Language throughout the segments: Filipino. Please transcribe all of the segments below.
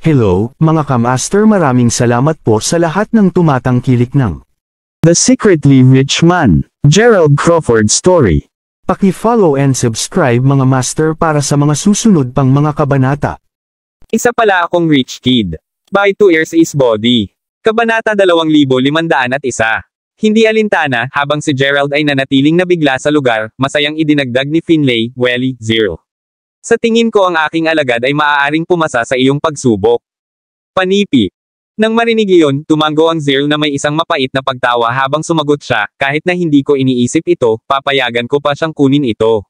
Hello, mga kamaster, maraming salamat po sa lahat ng tumatangkilik ng The Secretly Rich Man, Gerald Crawford Story. Paki-follow and subscribe mga master para sa mga susunod pang mga kabanata. Isa pala akong rich kid. By 2 years is body. Kabanata 2501. Hindi alintana, habang si Gerald ay nanatiling nabigla sa lugar, masayang idinagdag ni Finlay, Welly, 0. Sa tingin ko ang aking alagad ay maaaring pumasa sa iyong pagsubok. Panipi. Nang marinig iyon, tumango ang Zero na may isang mapait na pagtawa habang sumagot siya, kahit na hindi ko iniisip ito, papayagan ko pa siyang kunin ito.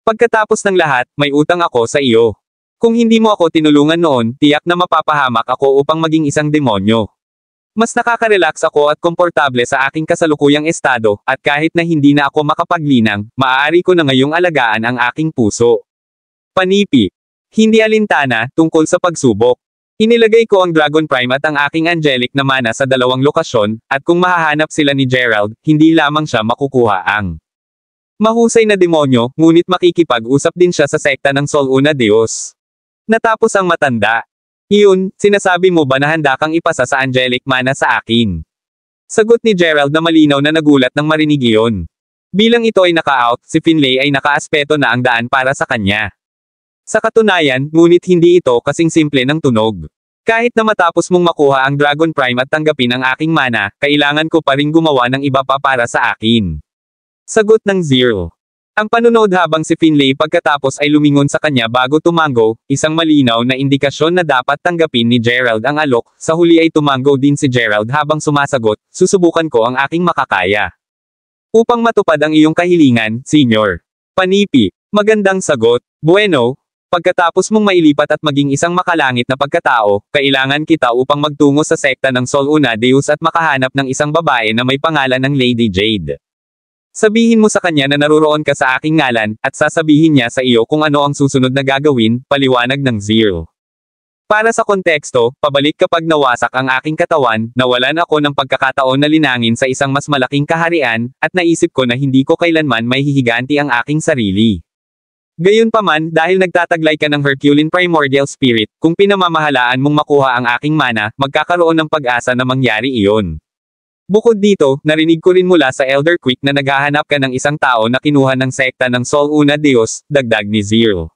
Pagkatapos ng lahat, may utang ako sa iyo. Kung hindi mo ako tinulungan noon, tiyak na mapapahamak ako upang maging isang demonyo. Mas nakaka-relax ako at komportable sa aking kasalukuyang estado, at kahit na hindi na ako makapaglinang, maaari ko na ngayong alagaan ang aking puso. Panipi. Hindi alintana, tungkol sa pagsubok. Inilagay ko ang Dragon Prime at ang aking angelic na mana sa dalawang lokasyon, at kung mahahanap sila ni Gerald, hindi lamang siya makukuha ang mahusay na demonyo, ngunit makikipag-usap din siya sa sekta ng Sol Una Deus. Natapos ang matanda. Iyon, sinasabi mo ba na handa kang ipasa sa angelic mana sa akin? Sagot ni Gerald na malinaw na nagulat nang marinig iyon. Bilang ito ay naka-out, si Finlay ay nakaaspeto na ang daan para sa kanya. Sa katunayan, ngunit hindi ito kasing simple ng tunog. Kahit na matapos mong makuha ang Dragon Prime at tanggapin ang aking mana, kailangan ko pa ring gumawa ng iba pa para sa akin. Sagot ng Zero. Ang panunod habang si Finlay pagkatapos ay lumingon sa kanya bago tumango, isang malinaw na indikasyon na dapat tanggapin ni Gerald ang alok. Sa huli ay tumango din si Gerald habang sumasagot, susubukan ko ang aking makakaya. Upang matupad ang iyong kahilingan, Senyor. Panipi. Magandang sagot. Bueno. Pagkatapos mong mailipat at maging isang makalangit na pagkatao, kailangan kita upang magtungo sa sekta ng Sol Una Deus at makahanap ng isang babae na may pangalan ng Lady Jade. Sabihin mo sa kanya na naruroon ka sa aking ngalan, at sasabihin niya sa iyo kung ano ang susunod na gagawin, paliwanag ng Zero. Para sa konteksto, pabalik kapag nawasak ang aking katawan, nawalan ako ng pagkakataon na linangin sa isang mas malaking kaharian, at naisip ko na hindi ko kailanman may hihiganti ang aking sarili. Gayunpaman, dahil nagtataglay ka ng Herculean Primordial Spirit, kung pinamamahalaan mong makuha ang aking mana, magkakaroon ng pag-asa na mangyari iyon. Bukod dito, narinig ko rin mula sa Elder Quick na naghahanap ka ng isang tao na kinuha ng sekta ng Sol Una Deus, dagdag ni Zero.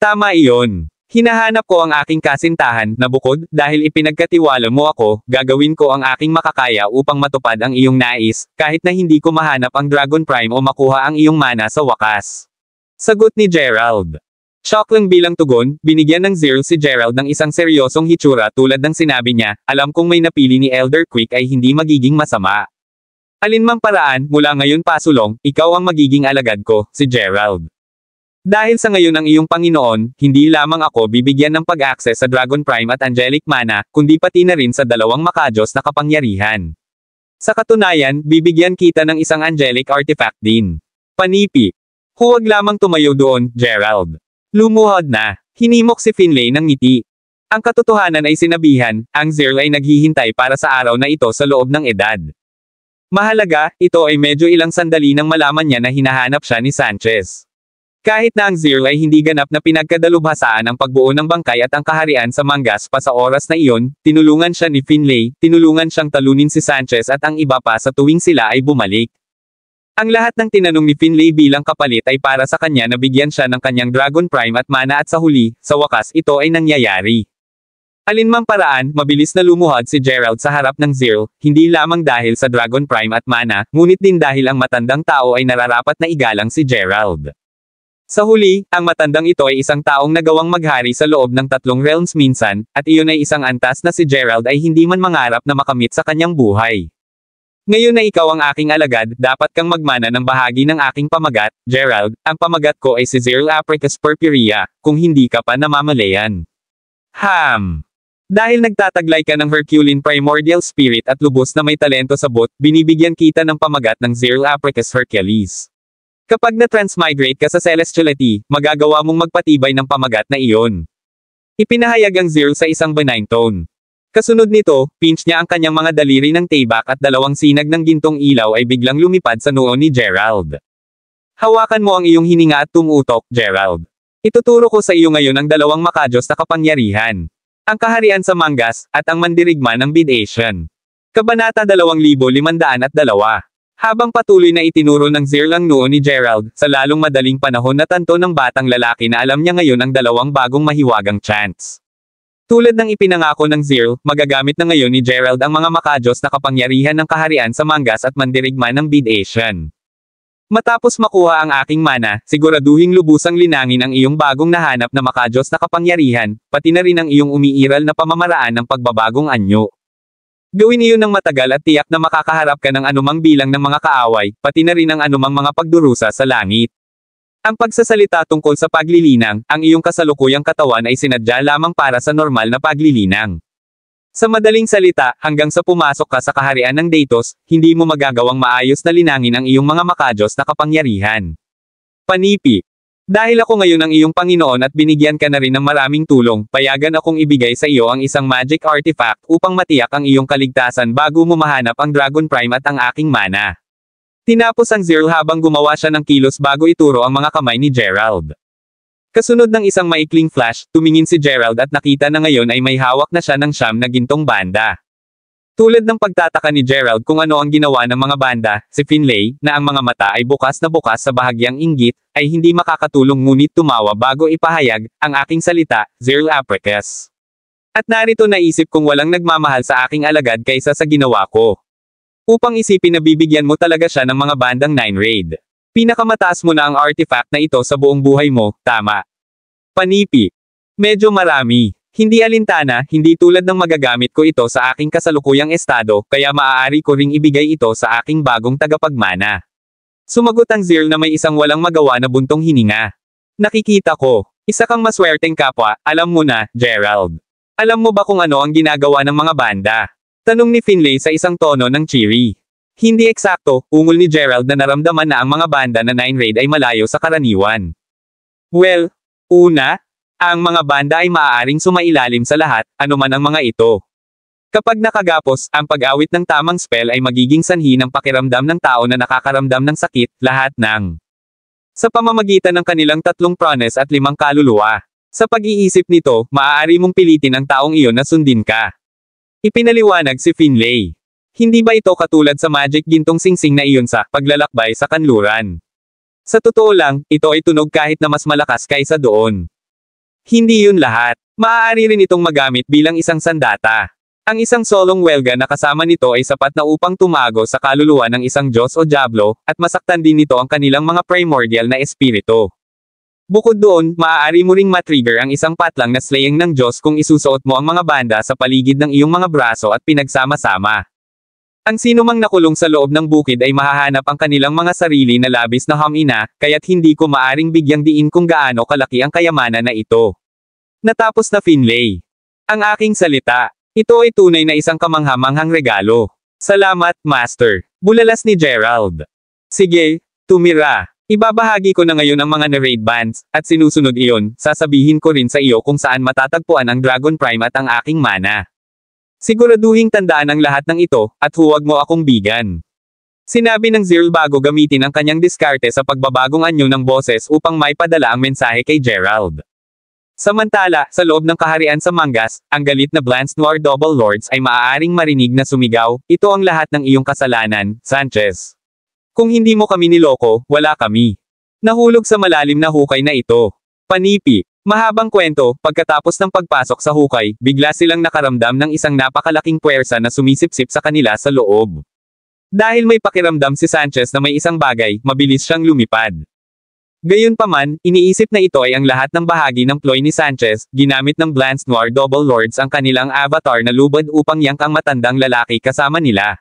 Tama iyon. Hinahanap ko ang aking kasintahan, na bukod, dahil ipinagkatiwala mo ako, gagawin ko ang aking makakaya upang matupad ang iyong nais, kahit na hindi ko mahanap ang Dragon Prime o makuha ang iyong mana sa wakas. Sagot ni Gerald. Shock lang bilang tugon, binigyan ng Zero si Gerald ng isang seryosong hitsura tulad ng sinabi niya, alam kong may napili ni Elder Quick ay hindi magiging masama. Alinmang paraan, mula ngayon pasulong, ikaw ang magiging alagad ko, si Gerald. Dahil sa ngayon ang iyong Panginoon, hindi lamang ako bibigyan ng pag-access sa Dragon Prime at Angelic Mana, kundi pati na rin sa dalawang makajos na kapangyarihan. Sa katunayan, bibigyan kita ng isang Angelic Artifact din. Panipi. Huwag lamang tumayo doon, Gerald. Lumuhod na. Hinimok si Finlay ng ngiti. Ang katotohanan ay sinabihan, ang Zero ay naghihintay para sa araw na ito sa loob ng edad. Mahalaga, ito ay medyo ilang sandali nang malaman niya na hinahanap siya ni Sanchez. Kahit na ang Zero ay hindi ganap na pinagkadalubhasaan ang pagbuo ng bangkay at ang kaharian sa Mangas pa sa oras na iyon, tinulungan siya ni Finlay, tinulungan siyang talunin si Sanchez at ang iba pa sa tuwing sila ay bumalik. Ang lahat ng tinanong ni Finlay bilang kapalit ay para sa kanya na bigyan siya ng kanyang Dragon Prime at mana at sa huli, sa wakas ito ay nangyayari. Alinmang paraan, mabilis na lumuhod si Gerald sa harap ng Zero, hindi lamang dahil sa Dragon Prime at mana, ngunit din dahil ang matandang tao ay nararapat na igalang si Gerald. Sa huli, ang matandang ito ay isang taong nagawang maghari sa loob ng 3 realms minsan, at iyon ay isang antas na si Gerald ay hindi man mangarap na makamit sa kanyang buhay. Ngayon na ikaw ang aking alagad, dapat kang magmana ng bahagi ng aking pamagat, Gerald. Ang pamagat ko ay si Zero Apricus Purpurea, kung hindi ka pa namamalayan. Dahil nagtataglay ka ng Herculean Primordial Spirit at lubos na may talento sa bot, binibigyan kita ng pamagat ng Zero Apricus Hercules. Kapag na-transmigrate ka sa Celestiality, magagawa mong magpatibay ng pamagat na iyon. Ipinahayag ang Zero sa isang benign tone. Kasunod nito, pinch niya ang kanyang mga daliri ng tibak at dalawang sinag ng gintong ilaw ay biglang lumipad sa noo ni Gerald. Hawakan mo ang iyong hininga at tumutok, Gerald. Ituturo ko sa iyo ngayon ang dalawang makajos na kapangyarihan. Ang kaharian sa Mangas, at ang mandirigma ng Bid-Asian. Kabanata 2502. Habang patuloy na itinuro ng Zirl ang noo ni Gerald, sa lalong madaling panahon natanto ng batang lalaki na alam niya ngayon ang dalawang bagong mahiwagang chants. Tulad ng ipinangako ng Zirl, magagamit na ngayon ni Gerald ang mga makajos na kapangyarihan ng kaharian sa Mangas at mandirigma ng Bid-Asian. Matapos makuha ang aking mana, siguraduhing lubusang linangin ang iyong bagong nahanap na makajos na kapangyarihan, pati na rin ang iyong umiiral na pamamaraan ng pagbabagong anyo. Gawin iyon ng matagal at tiyak na makakaharap ka ng anumang bilang ng mga kaaway, pati na rin ang anumang mga pagdurusa sa langit. Ang pagsasalita tungkol sa paglilinang, ang iyong kasalukuyang katawan ay sinadya lamang para sa normal na paglilinang. Sa madaling salita, hanggang sa pumasok ka sa kaharian ng Datos, hindi mo magagawang maayos na linangin ang iyong mga makajos na kapangyarihan. Panipi. Dahil ako ngayon ang iyong Panginoon at binigyan ka na rin ng maraming tulong, payagan akong ibigay sa iyo ang isang magic artifact upang matiyak ang iyong kaligtasan bago mo mahanap ang Dragon Prime at ang aking mana. Tinapos ang Zirl habang gumawa siya ng kilos bago ituro ang mga kamay ni Gerald. Kasunod ng isang maikling flash, tumingin si Gerald at nakita na ngayon ay may hawak na siya ng siyam na gintong banda. Tulad ng pagtataka ni Gerald kung ano ang ginawa ng mga banda, si Finlay, na ang mga mata ay bukas na bukas sa bahagyang inggit, ay hindi makakatulong ngunit tumawa bago ipahayag, ang aking salita, Zirl Apricus. At narito naisip kong walang nagmamahal sa aking alagad kaysa sa ginawa ko. Upang isipin na bibigyan mo talaga siya ng mga bandang 9 raid. Pinakamataas mo na ang artifact na ito sa buong buhay mo, tama. Panipi. Medyo marami. Hindi alintana, hindi tulad ng magagamit ko ito sa aking kasalukuyang estado, kaya maaari ko ring ibigay ito sa aking bagong tagapagmana. Sumagot ang Zirl na may isang walang magawa na buntong hininga. Nakikita ko. Isa kang maswerteng kapwa, alam mo na, Gerald. Alam mo ba kung ano ang ginagawa ng mga banda? Tanong ni Finlay sa isang tono ng cheery. Hindi eksakto, ungol ni Gerald na naramdaman na ang mga banda na 9 raid ay malayo sa karaniwan. Well, una, ang mga banda ay maaaring sumailalim sa lahat, anuman ang mga ito. Kapag nakagapos, ang pag-awit ng tamang spell ay magiging sanhi ng pakiramdam ng tao na nakakaramdam ng sakit, lahat ng sa pamamagitan ng kanilang 3 pranes at 5 kaluluwa. Sa pag-iisip nito, maaari mong pilitin ang taong iyon na sundin ka. Ipinaliwanag si Finlay. Hindi ba ito katulad sa magic gintong singsing na iyon sa paglalakbay sa kanluran? Sa totoo lang, ito ay tunog kahit na mas malakas kaysa doon. Hindi yun lahat. Maaari rin itong magamit bilang isang sandata. Ang isang solong welga na kasama nito ay sapat na upang tumago sa kaluluwa ng isang Diyos o Diablo, at masaktan din nito ang kanilang mga primordial na espiritu. Bukod doon, maaari mo ring matrigger ang isang patlang na slaying ng Diyos kung isusuot mo ang mga banda sa paligid ng iyong mga braso at pinagsama-sama. Ang sinumang nakulong sa loob ng bukid ay mahahanap ang kanilang mga sarili na labis na hamina, kaya't hindi ko maaring bigyang diin kung gaano kalaki ang kayamanan na ito. Natapos na Finlay. Ang aking salita. Ito ay tunay na isang kamanghamanghang regalo. Salamat, Master. Bulalas ni Gerald. Sige, tumira. Ibabahagi ko na ngayon ang mga na-raid bands, at sinusunod iyon, sasabihin ko rin sa iyo kung saan matatagpuan ang Dragon Prime at ang aking mana. Siguraduhing tandaan ang lahat ng ito, at huwag mo akong bigan. Sinabi ng Zirl bago gamitin ang kanyang diskarte sa pagbabagong anyo ng boses upang maipadala ang mensahe kay Gerald. Samantala, sa loob ng kaharian sa Mangas, ang galit na Blance Noir Double Lords ay maaaring marinig na sumigaw, ito ang lahat ng iyong kasalanan, Sanchez. Kung hindi mo kami niloko, wala kami. Nahulog sa malalim na hukay na ito. Panipi. Mahabang kwento, pagkatapos ng pagpasok sa hukay, bigla silang nakaramdam ng isang napakalaking puwersa na sumisipsip sa kanila sa loob. Dahil may pakiramdam si Sanchez na may isang bagay, mabilis siyang lumipad. Gayunpaman, iniisip na ito ay ang lahat ng bahagi ng ploy ni Sanchez, ginamit ng Blance Noir Double Lords ang kanilang avatar na lubad upang yank ang matandang lalaki kasama nila.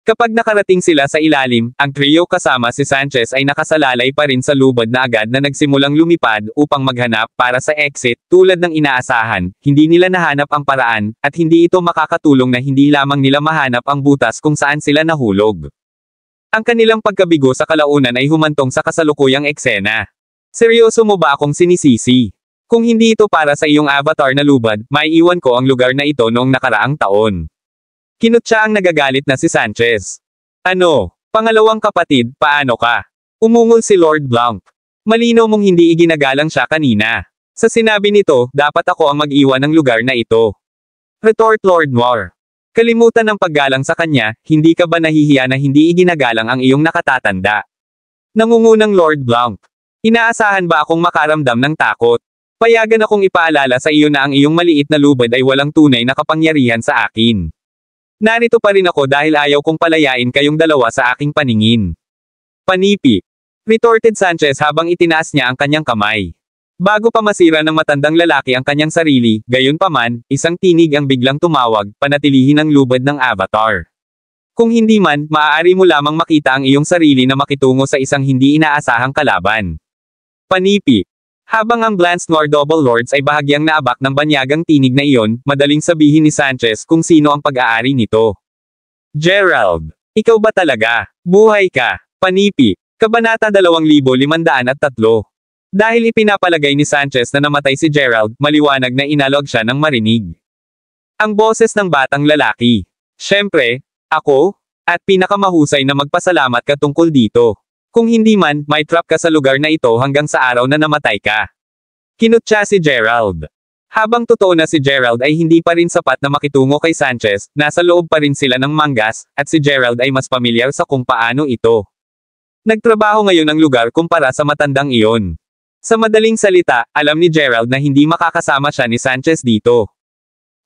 Kapag nakarating sila sa ilalim, ang trio kasama si Sanchez ay nakasalalay pa rin sa lubad na agad na nagsimulang lumipad upang maghanap para sa exit, tulad ng inaasahan, hindi nila nahanap ang paraan, at hindi ito makakatulong na hindi lamang nila mahanap ang butas kung saan sila nahulog. Ang kanilang pagkabigo sa kalaunan ay humantong sa kasalukuyang eksena. Seryoso mo ba akong sinisisi? Kung hindi ito para sa iyong avatar na lubad, maiiwan ko ang lugar na ito noong nakaraang taon. Kinutya ang nagagalit na si Sanchez. Ano? Pangalawang kapatid, paano ka? Umungol si Lord Blanc. Malinaw mong hindi iginagalang siya kanina. Sa sinabi nito, dapat ako ang mag-iwan ng lugar na ito. Retort Lord Noir. Kalimutan ng paggalang sa kanya, hindi ka ba nahihiya na hindi iginagalang ang iyong nakatatanda? Nangungunang Lord Blanc. Inaasahan ba akong makaramdam ng takot? Payagan akong ipaalala sa iyo na ang iyong maliit na lubad ay walang tunay na kapangyarihan sa akin. Narito pa rin ako dahil ayaw kong palayain kayong dalawa sa aking paningin. Panipi. Retorted Sanchez habang itinaas niya ang kanyang kamay. Bago pa masira ng matandang lalaki ang kanyang sarili, gayunpaman, isang tinig ang biglang tumawag, panatilihin ang lubad ng avatar. Kung hindi man, maaari mo lamang makita ang iyong sarili na makitungo sa isang hindi inaasahang kalaban. Panipi. Habang ang Blance Noir Double Lords ay bahagyang naabak ng banyagang tinig na iyon, madaling sabihin ni Sanchez kung sino ang pag-aari nito. Gerald. Ikaw ba talaga? Buhay ka. Panipi. Kabanata 2503. Dahil ipinapalagay ni Sanchez na namatay si Gerald, maliwanag na inalog siya ng marinig. Ang boses ng batang lalaki. Siyempre, ako, at pinakamahusay na magpasalamat ka tungkol dito. Kung hindi man, may trap ka sa lugar na ito hanggang sa araw na namatay ka. Kinutya si Gerald. Habang totoo na si Gerald ay hindi pa rin sapat na makitungo kay Sanchez, nasa loob pa rin sila ng Mangas, at si Gerald ay mas pamilyar sa kung paano ito. Nagtrabaho ngayon ang lugar kumpara sa matandang iyon. Sa madaling salita, alam ni Gerald na hindi makakasama siya ni Sanchez dito.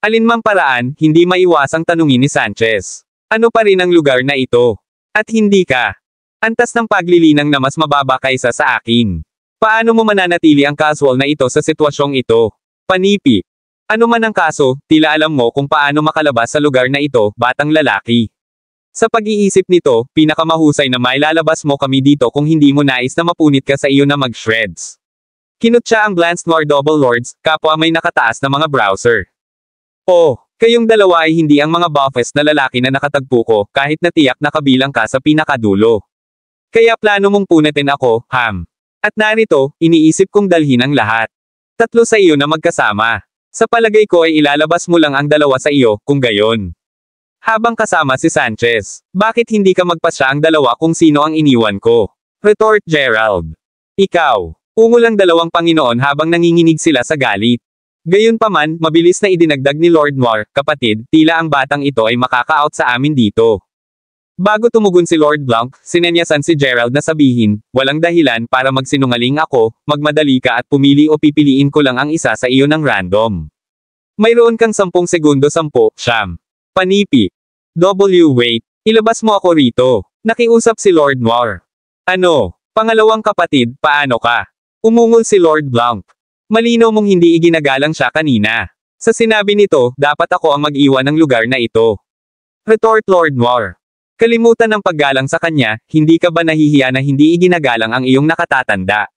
Alinmang paraan, hindi maiwasang tanungin ni Sanchez. Ano pa rin ang lugar na ito? At hindi ka. Antas ng paglilinang na mas mababa kaysa sa akin. Paano mo mananatili ang casual na ito sa sitwasyong ito? Panipi. Ano man ang kaso, tila alam mo kung paano makalabas sa lugar na ito, batang lalaki. Sa pag-iisip nito, pinakamahusay na mailalabas mo kami dito kung hindi mo nais na mapunit ka sa iyo na mag-shreds. Kinutya ang Blance Noir Double Lords, kapwa may nakataas na mga browser. Oh, kayong dalawa ay hindi ang mga buffest na lalaki na nakatagpo ko, kahit na tiyak na kabilang ka sa pinakadulo. Kaya plano mong punitin ako, Ham. At narito, iniisip kong dalhin ang lahat. 3 sa iyo na magkasama. Sa palagay ko ay ilalabas mo lang ang 2 sa iyo, kung gayon. Habang kasama si Sanchez, bakit hindi ka magpasya ang 2 kung sino ang iniwan ko? Retort Gerald. Ikaw. Ungol ang 2 Panginoon habang nanginginig sila sa galit. Gayunpaman, mabilis na idinagdag ni Lord Noir, kapatid, tila ang batang ito ay makaka-out sa amin dito. Bago tumugon si Lord Blanc, sinenyasan si Gerald na sabihin, walang dahilan para magsinungaling ako, magmadali ka at pumili o pipiliin ko lang ang isa sa iyo ng random. Mayroon kang 10 segundo 10, Siyam. Panipi. Wait. Ilabas mo ako rito. Nakiusap si Lord Noir. Ano? Pangalawang kapatid, paano ka? Umungol si Lord Blanc. Malinaw mong hindi iginagalang siya kanina. Sa sinabi nito, dapat ako ang mag-iwan ng lugar na ito. Retort Lord Noir. Kalimutan ng paggalang sa kanya, hindi ka ba nahihiya na hindi iginagalang ang iyong nakatatanda?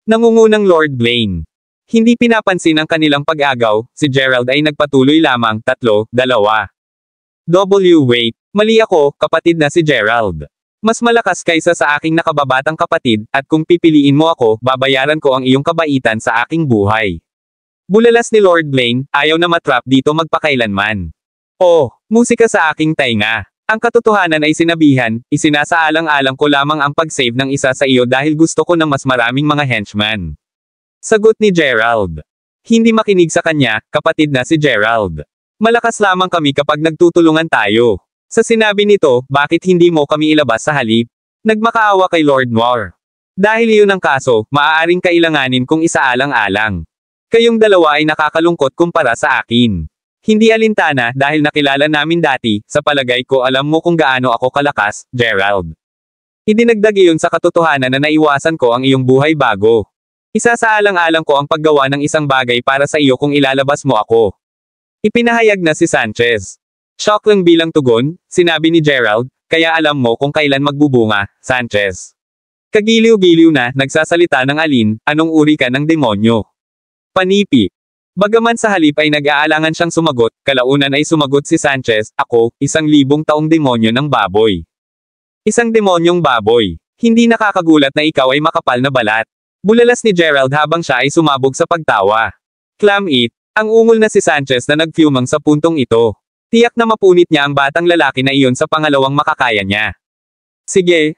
Nangungunang Lord Blaine. Hindi pinapansin ang kanilang pag-agaw, si Gerald ay nagpatuloy lamang, 3, 2. Wait. Mali ako, kapatid na si Gerald. Mas malakas kaysa sa aking nakababatang kapatid, at kung pipiliin mo ako, babayaran ko ang iyong kabaitan sa aking buhay. Bulalas ni Lord Blaine, ayaw na matrap dito magpakailanman. Oh, musika sa aking tainga. Ang katotohanan ay sinabihan, isinasaalang-alang ko lamang ang pag-save ng isa sa iyo dahil gusto ko ng mas maraming mga henchman. Sagot ni Gerald. Hindi makinig sa kanya, kapatid na si Gerald. Malakas lamang kami kapag nagtutulungan tayo. Sa sinabi nito, bakit hindi mo kami ilabas sa halip? Nagmakaawa kay Lord Noir. Dahil iyon ang kaso, maaaring kailanganin kong isaalang-alang. Kayong dalawa ay nakakalungkot kumpara sa akin. Hindi alintana dahil nakilala namin dati, sa palagay ko alam mo kung gaano ako kalakas, Gerald. Idinagdag iyon sa katotohanan na naiwasan ko ang iyong buhay bago. Isasaalang-alang ko ang paggawa ng isang bagay para sa iyo kung ilalabas mo ako. Ipinahayag na si Sanchez. Shock lang bilang tugon, sinabi ni Gerald, kaya alam mo kung kailan magbubunga, Sanchez. Kagiliw-giliw na, nagsasalita ng alin, anong uri ka ng demonyo? Panipi. Bagaman sa halip ay nag-aalangan siyang sumagot, kalaunan ay sumagot si Sanchez, ako, 1,000 taong demonyo ng baboy. Isang demonyong baboy. Hindi nakakagulat na ikaw ay makapal na balat. Bulalas ni Gerald habang siya ay sumabog sa pagtawa. Clam it, ang ungol na si Sanchez na nagfumang sa puntong ito. Tiyak na mapunit niya ang batang lalaki na iyon sa pangalawang makakaya niya. Sige,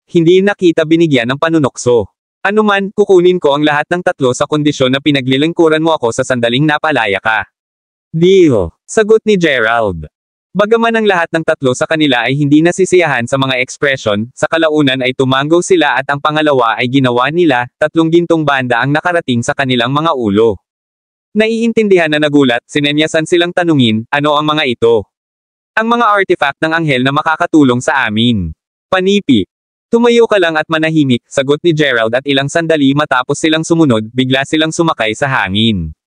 hindi nakita binigyan ng panunokso. Anuman, kukunin ko ang lahat ng tatlo sa kondisyon na pinaglilingkuran mo ako sa sandaling napalaya ka. Deal, sagot ni Gerald. Bagaman ang lahat ng tatlo sa kanila ay hindi nasisiyahan sa mga ekspresyon, sa kalaunan ay tumango sila at ang pangalawa ay ginawa nila, 3 gintong banda ang nakarating sa kanilang mga ulo. Naiintindihan na nagulat, sinenyasan silang tanungin, ano ang mga ito? Ang mga artifact ng anghel na makakatulong sa amin. Panipi. Tumayo ka lang at manahimik, sagot ni Gerald at ilang sandali matapos silang sumunod, bigla silang sumakay sa hangin.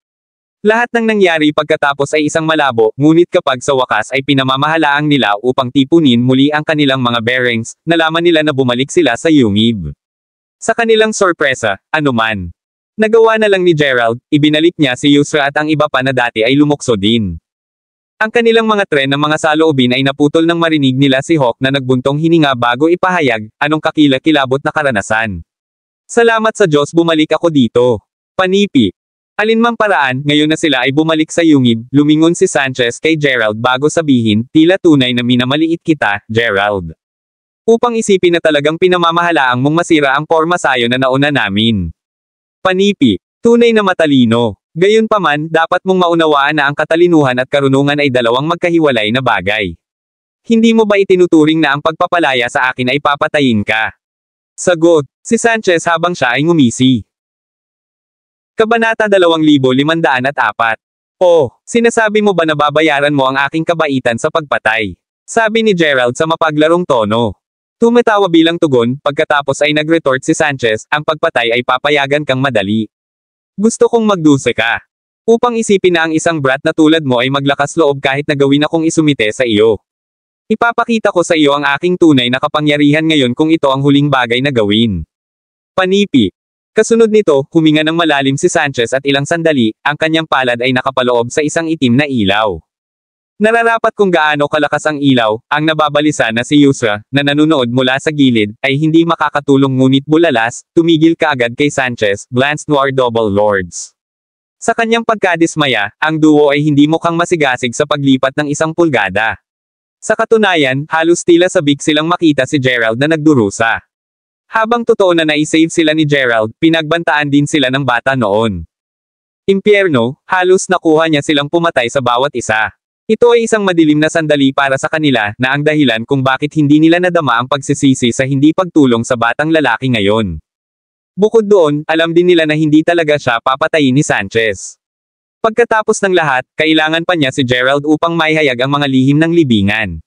Lahat ng nangyari pagkatapos ay isang malabo, ngunit kapag sa wakas ay pinamamahalaang nila upang tipunin muli ang kanilang mga bearings, nalaman nila na bumalik sila sa Yungib. Sa kanilang sorpresa, anuman. Nagawa na lang ni Gerald, ibinalik niya si Yusra at ang iba pa na dati ay lumukso din. Ang kanilang mga tren ng mga saloobin ay naputol nang marinig nila si Hawk na nagbuntong hininga bago ipahayag, anong kakilakilabot na karanasan. Salamat sa Diyos bumalik ako dito. Panipi. Alinmang paraan, ngayon na sila ay bumalik sa Yungib, lumingon si Sanchez kay Gerald bago sabihin, tila tunay na minamaliit kita, Gerald. Upang isipin na talagang pinamamahalaang mong masira ang pormasayo na nauna namin. Panipi. Tunay na matalino. Gayunpaman, dapat mong maunawaan na ang katalinuhan at karunungan ay dalawang magkahiwalay na bagay. Hindi mo ba itinuturing na ang pagpapalaya sa akin ay papatayin ka? Sagot, si Sanchez habang siya ay ngumisi. Kabanata 2504. Oh, sinasabi mo ba na babayaran mo ang aking kabaitan sa pagpatay? Sabi ni Gerald sa mapaglarong tono. Tumatawa bilang tugon, pagkatapos ay nag-retort si Sanchez, ang pagpatay ay papayagan kang madali. Gusto kong magduse ka. Upang isipin na ang isang brat na tulad mo ay maglakas loob kahit na gawin akong isumite sa iyo. Ipapakita ko sa iyo ang aking tunay na kapangyarihan ngayon kung ito ang huling bagay na gawin. Panipi. Kasunod nito, huminga ng malalim si Sanchez at ilang sandali, ang kanyang palad ay nakapaloob sa isang itim na ilaw. Nararapat kung gaano kalakas ang ilaw, ang nababalisa na si Yusra, na nanunood mula sa gilid, ay hindi makakatulong ngunit bulalas, tumigil kaagad kay Sanchez, Blance Noir Double Lords. Sa kanyang pagkadismaya, ang duo ay hindi mukhang masigasig sa paglipat ng 1 pulgada. Sa katunayan, halos tila sabik silang makita si Gerald na nagdurusa. Habang totoo na naisave sila ni Gerald, pinagbantaan din sila ng bata noon. Impyerno, halos nakuha niya silang pumatay sa bawat isa. Ito ay isang madilim na sandali para sa kanila, na ang dahilan kung bakit hindi nila nadama ang pagsisisi sa hindi pagtulong sa batang lalaki ngayon. Bukod doon, alam din nila na hindi talaga siya papatayin ni Sanchez. Pagkatapos ng lahat, kailangan pa niya si Gerald upang maihayag ang mga lihim ng libingan.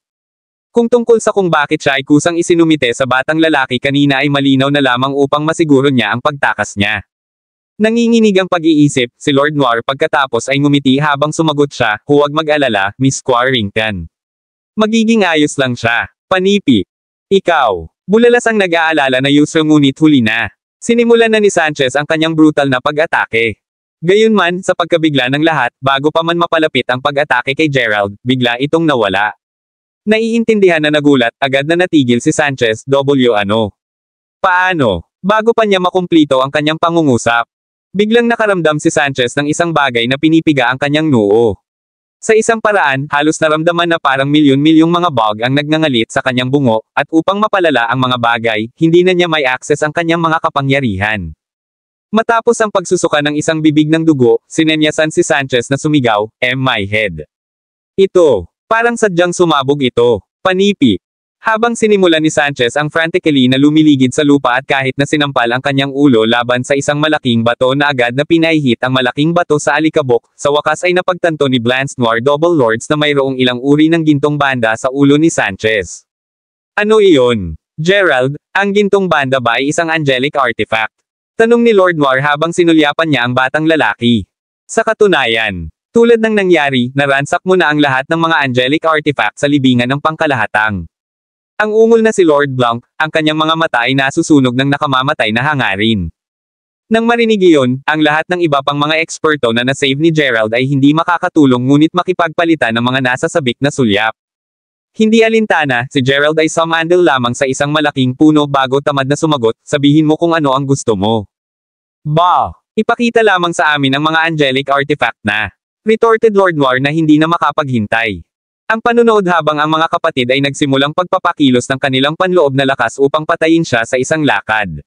Kung tungkol sa kung bakit siya ay kusang isinumite sa batang lalaki kanina ay malinaw na lamang upang masiguro niya ang pagtakas niya. Nanginginig ang pag-iisip, si Lord Noir pagkatapos ay ngumiti habang sumagot siya, huwag mag-alala, Miss Quarrington. Magiging ayos lang siya. Panipi. Ikaw. Bulalas ang nag-aalala na Yusra ngunit huli na. Sinimulan na ni Sanchez ang kanyang brutal na pag-atake. Gayunman, sa pagkabigla ng lahat, bago pa man mapalapit ang pag-atake kay Gerald, bigla itong nawala. Naiintindihan na nagulat, agad na natigil si Sanchez, ano? Paano? Bago pa niya makumplito ang kanyang pangungusap. Biglang nakaramdam si Sanchez ng isang bagay na pinipiga ang kanyang noo. Sa isang paraan, halos naramdaman na parang milyon-milyong mga bug ang nagngangalit sa kanyang bungo, at upang mapalala ang mga bagay, hindi na niya may access ang kanyang mga kapangyarihan. Matapos ang pagsusuka ng isang bibig ng dugo, sinenyasan si Sanchez na sumigaw, my head. Ito. Parang sadyang sumabog ito. Panipi. Habang sinimulan ni Sanchez ang frantically na lumiligid sa lupa at kahit na sinampal ang kanyang ulo laban sa isang malaking bato na agad na pinahihit ang malaking bato sa alikabok, sa wakas ay napagtanto ni Blance Noir Double Lords na mayroong ilang uri ng gintong banda sa ulo ni Sanchez. Ano iyon? Gerald, ang gintong banda ba ay isang angelic artifact? Tanong ni Lord Noir habang sinulyapan niya ang batang lalaki. Sa katunayan, tulad ng nangyari, naransak mo na ang lahat ng mga angelic artifact sa libingan ng pangkalahatang. Ang ungol na si Lord Blanc, ang kanyang mga mata ay nasusunog ng nakamamatay na hangarin. Nang marinig iyon, ang lahat ng iba pang mga eksperto na nasave ni Gerald ay hindi makakatulong ngunit makipagpalitan ng mga nasasabik na sulyap. Hindi alintana, si Gerald ay sumandal lamang sa isang malaking puno bago tamad na sumagot, sabihin mo kung ano ang gusto mo. Bah! Ipakita lamang sa amin ang mga angelic artifact na. Retorted Lord Noir na hindi na makapaghintay. Ang panunood habang ang mga kapatid ay nagsimulang pagpapakilos ng kanilang panloob na lakas upang patayin siya sa isang lakad.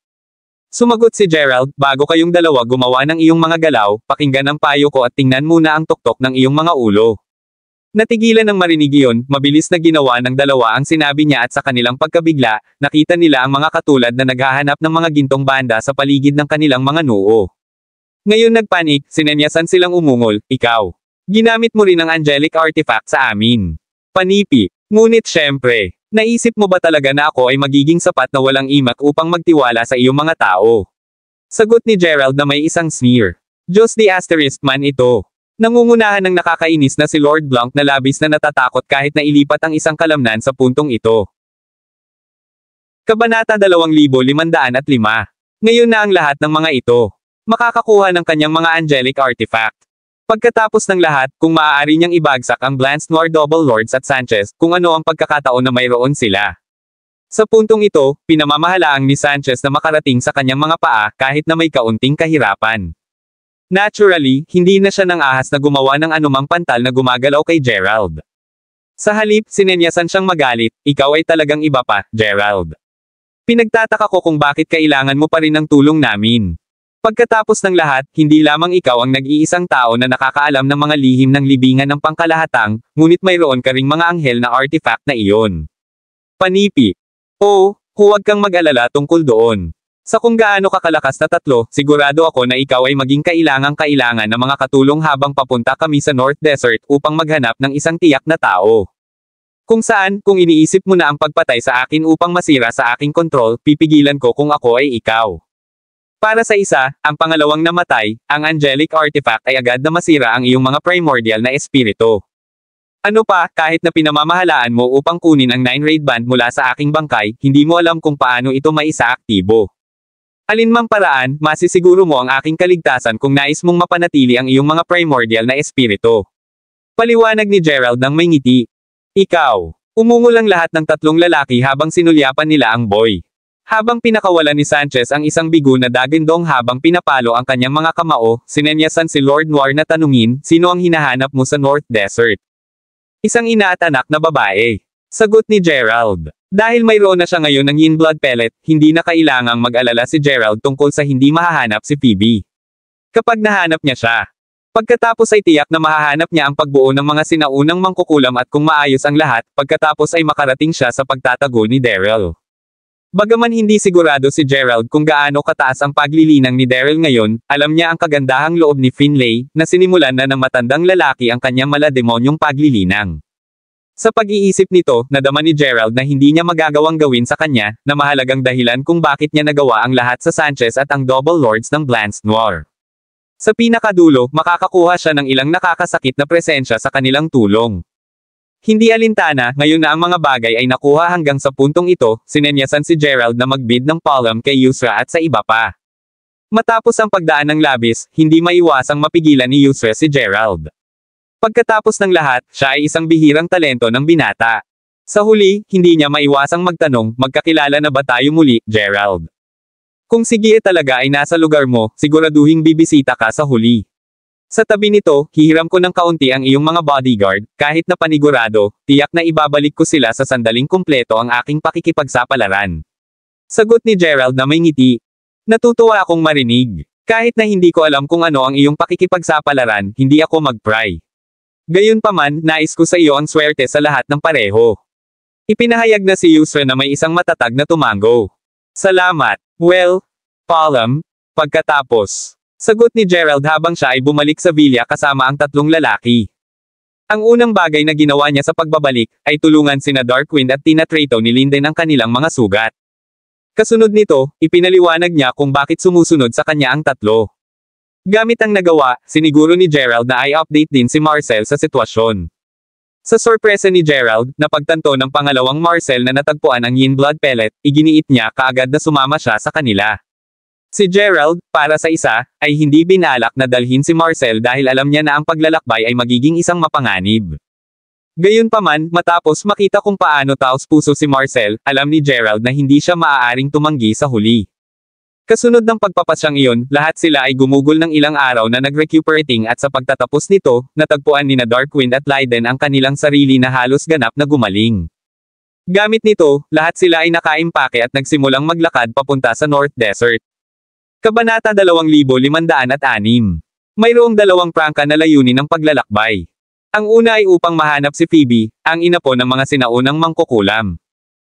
Sumagot si Gerald, bago kayong dalawa gumawa ng iyong mga galaw, pakinggan ang payo ko at tingnan muna ang tuktok ng iyong mga ulo. Natigilan ng marinig iyon, mabilis na ginawa ng dalawa ang sinabi niya at sa kanilang pagkabigla, nakita nila ang mga katulad na naghahanap ng mga gintong banda sa paligid ng kanilang mga noo. Ngayon nagpanik, sinenyasan silang umungol, ikaw. Ginamit mo rin ang angelic artifact sa amin. Panipi. Ngunit syempre, naisip mo ba talaga na ako ay magiging sapat na walang imak upang magtiwala sa iyong mga tao? Sagot ni Gerald na may isang sneer. Diyos the Asterisk man ito. Nangungunahan ng nakakainis na si Lord Blanc na labis na natatakot kahit na ilipat ang isang kalamnan sa puntong ito. Kabanata 2505. Ngayon na ang lahat ng mga ito. Makakakuha ng kanyang mga angelic artifact. Pagkatapos ng lahat, kung maaari niyang ibagsak ang Blance Noir Double Lords at Sanchez, kung ano ang pagkakataon na mayroon sila. Sa puntong ito, pinamamahalaang ni Sanchez na makarating sa kanyang mga paa kahit na may kaunting kahirapan. Naturally, hindi na siya nang ahas na gumawa ng anumang pantal na gumagalaw kay Gerald. Sa halip, sinenyasan siyang magalit, ikaw ay talagang iba pa, Gerald. Pinagtataka ko kung bakit kailangan mo pa rin ng tulong namin. Pagkatapos ng lahat, hindi lamang ikaw ang nag-iisang tao na nakakaalam ng mga lihim ng libingan ng pangkalahatang, ngunit mayroon ka ring mga anghel na artifact na iyon. Panipi. Oh, huwag kang mag-alala tungkol doon. Sa kung gaano kakalakas na tatlo, sigurado ako na ikaw ay maging kailangan ng mga katulong habang papunta kami sa North Desert upang maghanap ng isang tiyak na tao. Kung saan, kung iniisip mo na ang pagpatay sa akin upang masira sa aking kontrol, pipigilan ko kung ako ay ikaw. Para sa isa, ang pangalawang namatay, ang angelic artifact ay agad na masira ang iyong mga primordial na espiritu. Ano pa, kahit na pinamamahalaan mo upang kunin ang 9 raid band mula sa aking bangkay, hindi mo alam kung paano ito maisaaktibo. Alinmang paraan, masisiguro mo ang aking kaligtasan kung nais mong mapanatili ang iyong mga primordial na espiritu. Paliwanag ni Gerald ng may ngiti. Ikaw. Umungol ang lahat ng tatlong lalaki habang sinulyapan nila ang boy. Habang pinakawalan ni Sanchez ang isang bigo na dagandong habang pinapalo ang kanyang mga kamao, sinenyasan si Lord Noir na tanungin, sino ang hinahanap mo sa North Desert? Isang ina at anak na babae. Sagot ni Gerald. Dahil mayroon na siya ngayon ng yin blood pellet, hindi na kailangang mag-alala si Gerald tungkol sa hindi mahahanap si Phoebe. Kapag nahanap niya siya. Pagkatapos ay tiyak na mahahanap niya ang pagbuo ng mga sinaunang mangkukulam at kung maayos ang lahat, pagkatapos ay makarating siya sa pagtatago ni Daryl. Bagaman hindi sigurado si Gerald kung gaano kataas ang paglilinang ni Daryl ngayon, alam niya ang kagandahang loob ni Finlay, na sinimulan na ng matandang lalaki ang kanyang malademonyong paglilinang. Sa pag-iisip nito, nadama ni Gerald na hindi niya magagawang gawin sa kanya, na mahalagang dahilan kung bakit niya nagawa ang lahat sa Sanchez at ang Double Lords ng Blance Noir. Sa pinakadulo, makakakuha siya ng ilang nakakasakit na presensya sa kanilang tulong. Hindi alintana, ngayon na ang mga bagay ay nakuha hanggang sa puntong ito, sinenyasan si Gerald na magbid ng palm kay Yusra at sa iba pa. Matapos ang pagdaan ng labis, hindi maiwasang mapigilan ni Yusra si Gerald. Pagkatapos ng lahat, siya ay isang bihirang talento ng binata. Sa huli, hindi niya maiwasang magtanong, magkakilala na ba tayo muli, Gerald? Kung sige talaga ay nasa lugar mo, siguraduhing bibisita ka sa huli. Sa tabi nito, hihiram ko ng kaunti ang iyong mga bodyguard, kahit na panigurado, tiyak na ibabalik ko sila sa sandaling kumpleto ang aking pakikipagsapalaran. Sagot ni Gerald na may ngiti. Natutuwa akong marinig. Kahit na hindi ko alam kung ano ang iyong pakikipagsapalaran, hindi ako mag-pry. Gayunpaman, nais ko sa iyo ang swerte sa lahat ng pareho. Ipinahayag na si Yusra na may isang matatag na tumango. Salamat. Well, Palm. Pagkatapos. Sagot ni Gerald habang siya ay bumalik sa villa kasama ang tatlong lalaki. Ang unang bagay na ginawa niya sa pagbabalik, ay tulungan sina Darkwind at tinatrato ni Linden ang kanilang mga sugat. Kasunod nito, ipinaliwanag niya kung bakit sumusunod sa kanya ang tatlo. Gamit ang nagawa, siniguro ni Gerald na i-update din si Marcel sa sitwasyon. Sa sorpresa ni Gerald, napagtanto ng pangalawang Marcel na natagpuan ang yin blood pellet, iginiit niya kaagad na sumama siya sa kanila. Si Gerald, para sa isa, ay hindi binalak na dalhin si Marcel dahil alam niya na ang paglalakbay ay magiging isang mapanganib. Gayunpaman, matapos makita kung paano taos-puso si Marcel, alam ni Gerald na hindi siya maaaring tumanggi sa huli. Kasunod ng pagpapasyang iyon, lahat sila ay gumugol ng ilang araw na nag-recuperating at sa pagtatapos nito, natagpuan nina Darkwind at Leiden ang kanilang sarili na halos ganap na gumaling. Gamit nito, lahat sila ay nakaimpake at nagsimulang maglakad papunta sa North Desert. Kabanata 2506. Mayroong dalawang prangka na layunin ng paglalakbay. Ang una ay upang mahanap si Phoebe, ang ina po ng mga sinaunang mangkukulam.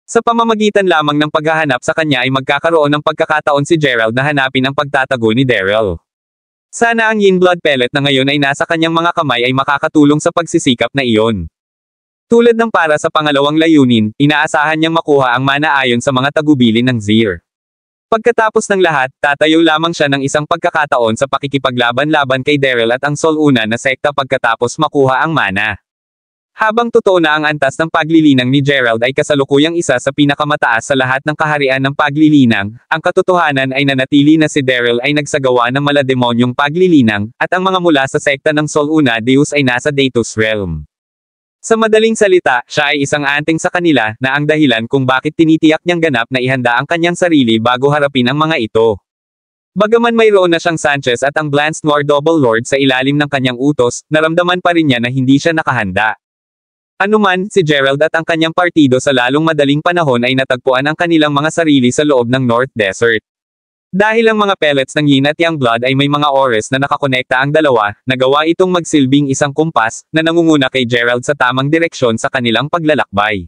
Sa pamamagitan lamang ng paghahanap sa kanya ay magkakaroon ng pagkakataon si Gerald na hanapin ang pagtatago ni Daryl. Sana ang yin blood pellet na ngayon ay nasa kanyang mga kamay ay makakatulong sa pagsisikap na iyon. Tulad ng para sa pangalawang layunin, inaasahan niyang makuha ang mana ayon sa mga tagubilin ng Zir. Pagkatapos ng lahat, tatayo lamang siya ng isang pagkakataon sa pakikipaglaban-laban kay Daryl at ang Sol una na sekta pagkatapos makuha ang mana. Habang totoo na ang antas ng paglilinang ni Gerald ay kasalukuyang isa sa pinakamataas sa lahat ng kaharian ng paglilinang, ang katotohanan ay nanatili na si Daryl ay nagsagawa ng malademonyong paglilinang, at ang mga mula sa sekta ng Sol una Deus ay nasa Datus realm. Sa madaling salita, siya ay isang anting sa kanila, na ang dahilan kung bakit tinitiyak niyang ganap na ihanda ang kanyang sarili bago harapin ang mga ito. Bagaman mayroon na siyang Sanchez at ang Blance Noir Double Lord sa ilalim ng kanyang utos, naramdaman pa rin niya na hindi siya nakahanda. Anuman, si Gerald at ang kanyang partido sa lalong madaling panahon ay natagpuan ang kanilang mga sarili sa loob ng North Desert. Dahil ang mga pellets ng yin at yang blood ay may mga ores na nakakonekta ang dalawa, nagawa itong magsilbing isang kumpas, na nangunguna kay Gerald sa tamang direksyon sa kanilang paglalakbay.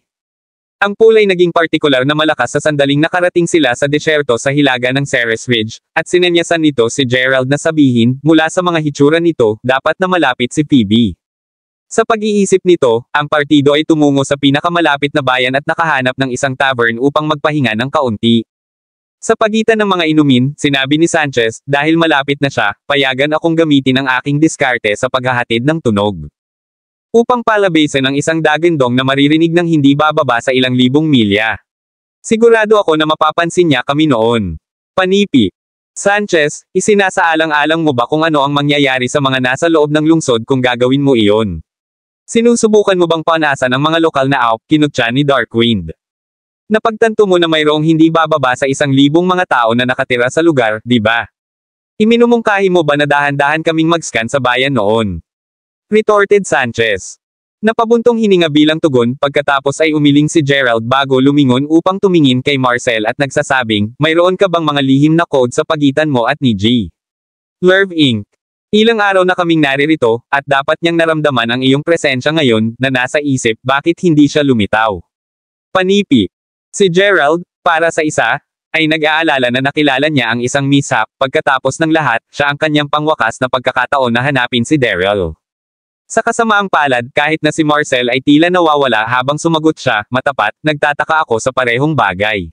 Ang pool ay naging partikular na malakas sa sandaling nakarating sila sa desyerto sa hilaga ng Ceres Ridge, at sinenyasan nito si Gerald na sabihin, mula sa mga hitsura nito, dapat na malapit si Phoebe. Sa pag-iisip nito, ang partido ay tumungo sa pinakamalapit na bayan at nakahanap ng isang tavern upang magpahinga ng kaunti. Sa pagitan ng mga inumin, sinabi ni Sanchez, dahil malapit na siya, payagan akong gamitin ang aking diskarte sa paghahatid ng tunog. Upang palabasin ang isang dagandong na maririnig ng hindi bababa sa ilang libong milya. Sigurado ako na mapapansin niya kami noon. Panipi. Sanchez, isinasaalang-alang mo ba kung ano ang mangyayari sa mga nasa loob ng lungsod kung gagawin mo iyon? Sinusubukan mo bang panasan ang mga lokal na AWP, kinutya ni Darkwind? Napagtanto mo na mayroong hindi bababa sa 1,000 mga tao na nakatira sa lugar, di ba? Iminumungkahi mo ba na dahan-dahan kaming mag-scan sa bayan noon? Retorted Sanchez. Napabuntong hininga bilang tugon, pagkatapos ay umiling si Gerald bago lumingon upang tumingin kay Marcel at nagsasabing, mayroon ka bang mga lihim na code sa pagitan mo at ni G? Lerv Inc. Ilang araw na kaming naririto, at dapat niyang naramdaman ang iyong presensya ngayon, na nasa isip, bakit hindi siya lumitaw? Panipi. Si Gerald, para sa isa, ay nag-aalala na nakilala niya ang isang mishap, pagkatapos ng lahat, siya ang kanyang pangwakas na pagkakataon na hanapin si Daryl. Sa kasamaang palad, kahit na si Marcel ay tila nawawala habang sumagot siya, matapat, nagtataka ako sa parehong bagay.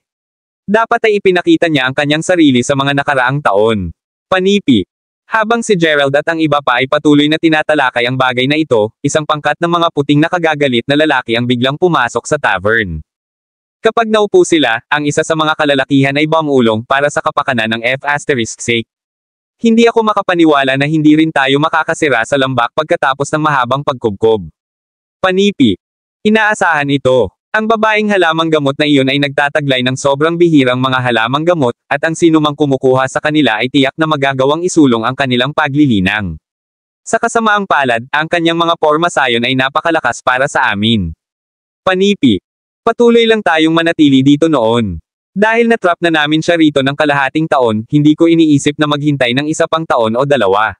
Dapat ay ipinakita niya ang kanyang sarili sa mga nakaraang taon. Panipi. Habang si Gerald at ang iba pa ay patuloy na tinatalakay ang bagay na ito, isang pangkat ng mga puting nakagagalit na lalaki ang biglang pumasok sa tavern. Kapag naupo sila, ang isa sa mga kalalakihan ay bumulong para sa kapakanan ng F***. Hindi ako makapaniwala na hindi rin tayo makakasira sa lambak pagkatapos ng mahabang pagkubkob. Panipi. Inaasahan ito. Ang babaeng halamang gamot na iyon ay nagtataglay ng sobrang bihirang mga halamang gamot, at ang sinumang kumukuha sa kanila ay tiyak na magagawang isulong ang kanilang paglilinang. Sa kasamaang palad, ang kanyang mga pormasayon ay napakalakas para sa amin. Panipi. Patuloy lang tayong manatili dito noon. Dahil na-trap na namin siya rito ng kalahating taon, hindi ko iniisip na maghintay ng isa pang taon o dalawa.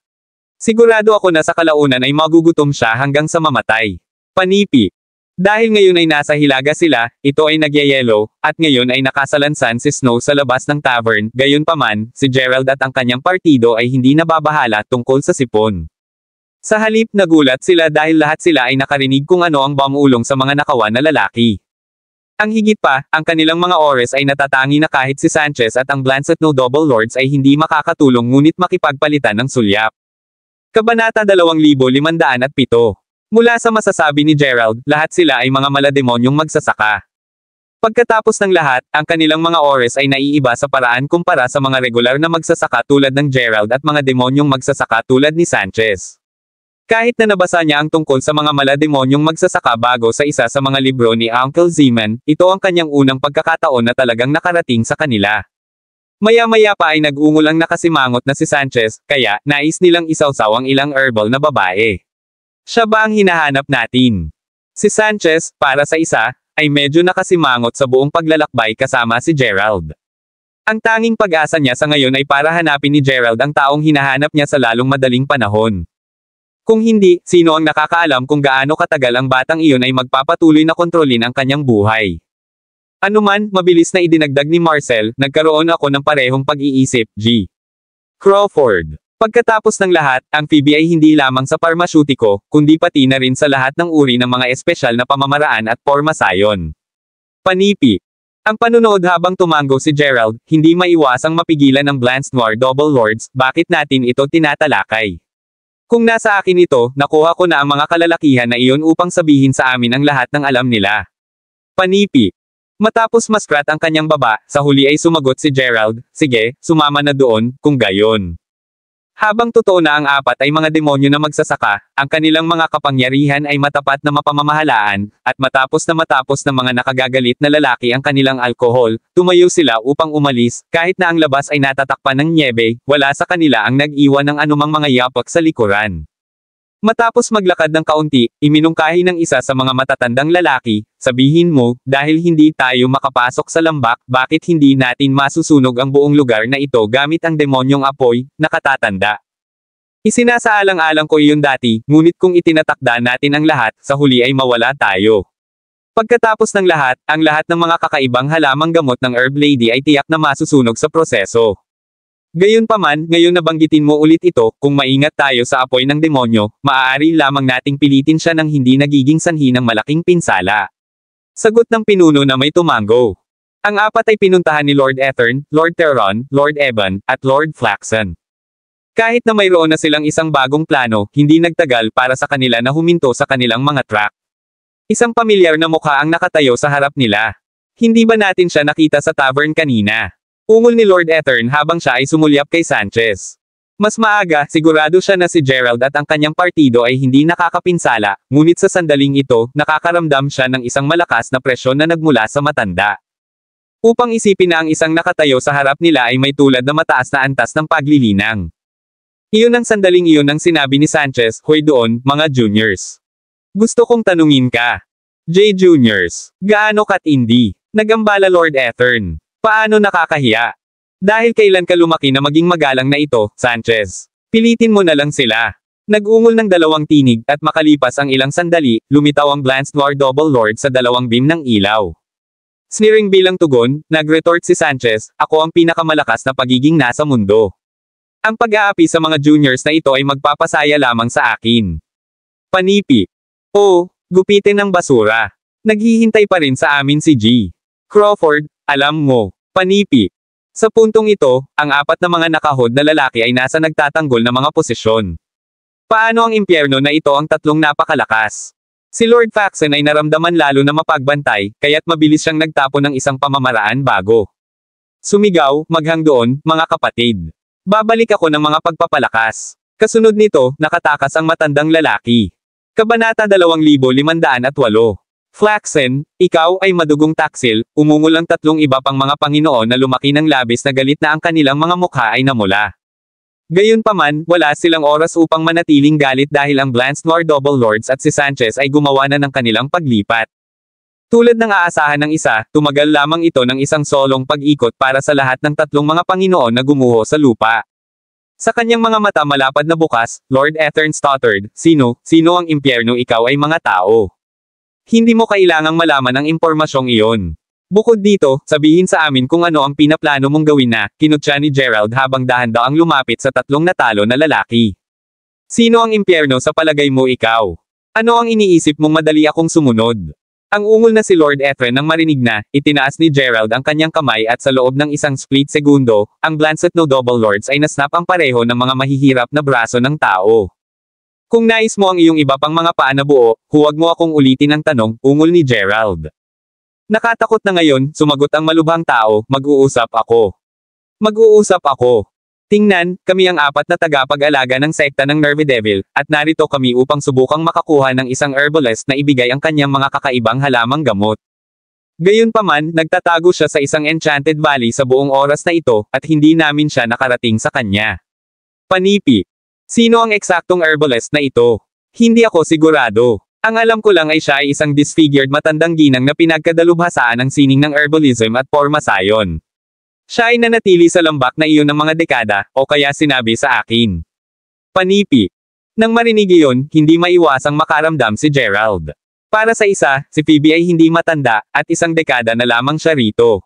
Sigurado ako na sa kalaunan ay magugutom siya hanggang sa mamatay. Panipi. Dahil ngayon ay nasa hilaga sila, ito ay nagyayelo, at ngayon ay nakasalansan si Snow sa labas ng tavern, gayunpaman, si Gerald at ang kanyang partido ay hindi nababahala tungkol sa sipon. Sa halip nagulat sila dahil lahat sila ay nakarinig kung ano ang bumulong sa mga nakawan na lalaki. Ang higit pa, ang kanilang mga ores ay natatangi na kahit si Sanchez at ang Blancet No Double Lords ay hindi makakatulong ngunit makipagpalitan ng sulyap. Kabanata 2507. Mula sa masasabi ni Gerald, lahat sila ay mga malademonyong magsasaka. Pagkatapos ng lahat, ang kanilang mga ores ay naiiba sa paraan kumpara sa mga regular na magsasaka tulad ng Gerald at mga demonyong magsasaka tulad ni Sanchez. Kahit na nabasa niya ang tungkol sa mga malademonyong magsasaka bago sa isa sa mga libro ni Uncle Zeman, ito ang kanyang unang pagkakataon na talagang nakarating sa kanila. Maya-maya pa ay nag-ungulang nakasimangot na si Sanchez, kaya, nais nilang isawsaw ang ilang herbal na babae. Siya ba ang hinahanap natin? Si Sanchez, para sa isa, ay medyo nakasimangot sa buong paglalakbay kasama si Gerald. Ang tanging pag-asa niya sa ngayon ay para hanapin ni Gerald ang taong hinahanap niya sa lalong madaling panahon. Kung hindi, sino ang nakakaalam kung gaano katagal ang batang iyon ay magpapatuloy na kontrolin ang kanyang buhay. Anuman, mabilis na idinagdag ni Marcel, nagkaroon ako ng parehong pag-iisip, G. Crawford. Pagkatapos ng lahat, ang Phoebe ay hindi lamang sa parmasyutiko, kundi pati na rin sa lahat ng uri ng mga espesyal na pamamaraan at pormasayon. Panipi. Ang panunood habang tumango si Gerald, hindi maiwasang mapigilan ng Blanche Noir Double Lords, bakit natin ito tinatalakay? Kung nasa akin ito, nakuha ko na ang mga kalalakihan na iyon upang sabihin sa amin ang lahat ng alam nila. Panipi. Matapos maskrat ang kanyang baba, sa huli ay sumagot si Gerald, sige, sumama na doon, kung gayon. Habang totoo na ang apat ay mga demonyo na magsasaka, ang kanilang mga kapangyarihan ay matapat na mapamamahalaan, at matapos ng mga nakagagalit na lalaki ang kanilang alkohol, tumayo sila upang umalis, kahit na ang labas ay natatakpan ng nyebe, wala sa kanila ang nag-iwan ng anumang mga yapak sa likuran. Matapos maglakad ng kaunti, iminungkahi ng isa sa mga matatandang lalaki, sabihin mo, dahil hindi tayo makapasok sa lambak, bakit hindi natin masusunog ang buong lugar na ito gamit ang demonyong apoy, nakatatanda. Isinasaalang-alang ko iyon dati, ngunit kung itinatakda natin ang lahat, sa huli ay mawala tayo. Pagkatapos ng lahat, ang lahat ng mga kakaibang halamang gamot ng Herb Lady ay tiyak na masusunog sa proseso. Gayunpaman, ngayon nabanggitin mo ulit ito, kung maingat tayo sa apoy ng demonyo, maaari lamang nating pilitin siya ng hindi nagiging sanhi ng malaking pinsala. Sagot ng pinuno na may tumango. Ang apat ay pinuntahan ni Lord Ethern, Lord Theron, Lord Eban, at Lord Flaxen. Kahit na mayroon na silang isang bagong plano, hindi nagtagal para sa kanila na huminto sa kanilang mga track. Isang pamilyar na mukha ang nakatayo sa harap nila. Hindi ba natin siya nakita sa tavern kanina? Ungol ni Lord Ethern habang siya ay sumulyap kay Sanchez. Mas maaga, sigurado siya na si Gerald at ang kanyang partido ay hindi nakakapinsala, ngunit sa sandaling ito, nakakaramdam siya ng isang malakas na presyon na nagmula sa matanda. Upang isipin na ang isang nakatayo sa harap nila ay may tulad na mataas na antas ng paglilinang. Iyon ang sandaling iyon ang sinabi ni Sanchez, hoy doon, mga juniors. Gusto kong tanungin ka. J. Juniors, gaano katindi? Nagambala Lord Ethern. Paano nakakahiya? Dahil kailan ka lumaki na maging magalang na ito, Sanchez? Pilitin mo na lang sila. Nag-ungol ng dalawang tinig at makalipas ang ilang sandali, lumitaw ang Blanche Noir Double Lord sa dalawang beam ng ilaw. Sneering bilang tugon, nag-retort si Sanchez, ako ang pinakamalakas na pagiging nasa mundo. Ang pag-aapi sa mga juniors na ito ay magpapasaya lamang sa akin. Panipi. Oh, gupitin ng basura. Naghihintay pa rin sa amin si G. Crawford, alam mo, panipi. Sa puntong ito, ang apat na mga nakahod na lalaki ay nasa nagtatanggol na mga posisyon. Paano ang impyerno na ito ang tatlong napakalakas? Si Lord Faxon ay naramdaman lalo na mapagbantay, kaya't mabilis siyang nagtapon ng isang pamamaraan bago. Sumigaw, maghang doon, mga kapatid. Babalik ako ng mga pagpapalakas. Kasunod nito, nakatakas ang matandang lalaki. Kabanata 2508. Flaxen, ikaw ay madugong taksil, umungol ang tatlong iba pang mga Panginoon na lumaki ng labis na galit na ang kanilang mga mukha ay namula. Gayunpaman, wala silang oras upang manatiling galit dahil ang Blanche Noir Double Lords at si Sanchez ay gumawa na ng kanilang paglipat. Tulad ng aasahan ng isa, tumagal lamang ito ng isang solong pag-ikot para sa lahat ng tatlong mga Panginoon na gumuho sa lupa. Sa kanyang mga mata malapad na bukas, Lord Ethern stuttered, sino ang impyerno ikaw ay mga tao. Hindi mo kailangang malaman ang impormasyong iyon. Bukod dito, sabihin sa amin kung ano ang pinaplano mong gawin na, kinutya ni Gerald habang dahan-daang lumapit sa tatlong natalo na lalaki. Sino ang impyerno sa palagay mo ikaw? Ano ang iniisip mong madali akong sumunod? Ang ungol na si Lord Ethern nang marinig na, itinaas ni Gerald ang kanyang kamay at sa loob ng isang split segundo, ang Blanche no Double Lords ay nasnap ang pareho ng mga mahihirap na braso ng tao. Kung nais mo ang iyong iba pang mga paa na buo, huwag mo akong ulitin ang tanong, ungol ni Gerald. Nakatakot na ngayon, sumagot ang malubhang tao, mag-uusap ako. Mag-uusap ako. Tingnan, kami ang apat na tagapag-alaga ng sekta ng Nerve Devil, at narito kami upang subukang makakuha ng isang herbalist na ibigay ang kanyang mga kakaibang halamang gamot. Gayunpaman, nagtatago siya sa isang enchanted valley sa buong oras na ito, at hindi namin siya nakarating sa kanya. Panipi. Sino ang eksaktong herbalist na ito? Hindi ako sigurado. Ang alam ko lang ay siya ay isang disfigured matandang ginang na pinagkadalubhasaan ng sining ng herbalism at pormasayon. Siya ay nanatili sa lambak na iyon ng mga dekada, o kaya sinabi sa akin. Panipi. Nang marinig iyon, hindi maiwasang makaramdam si Gerald. Para sa isa, si Phoebe ay hindi matanda, at isang dekada na lamang siya rito.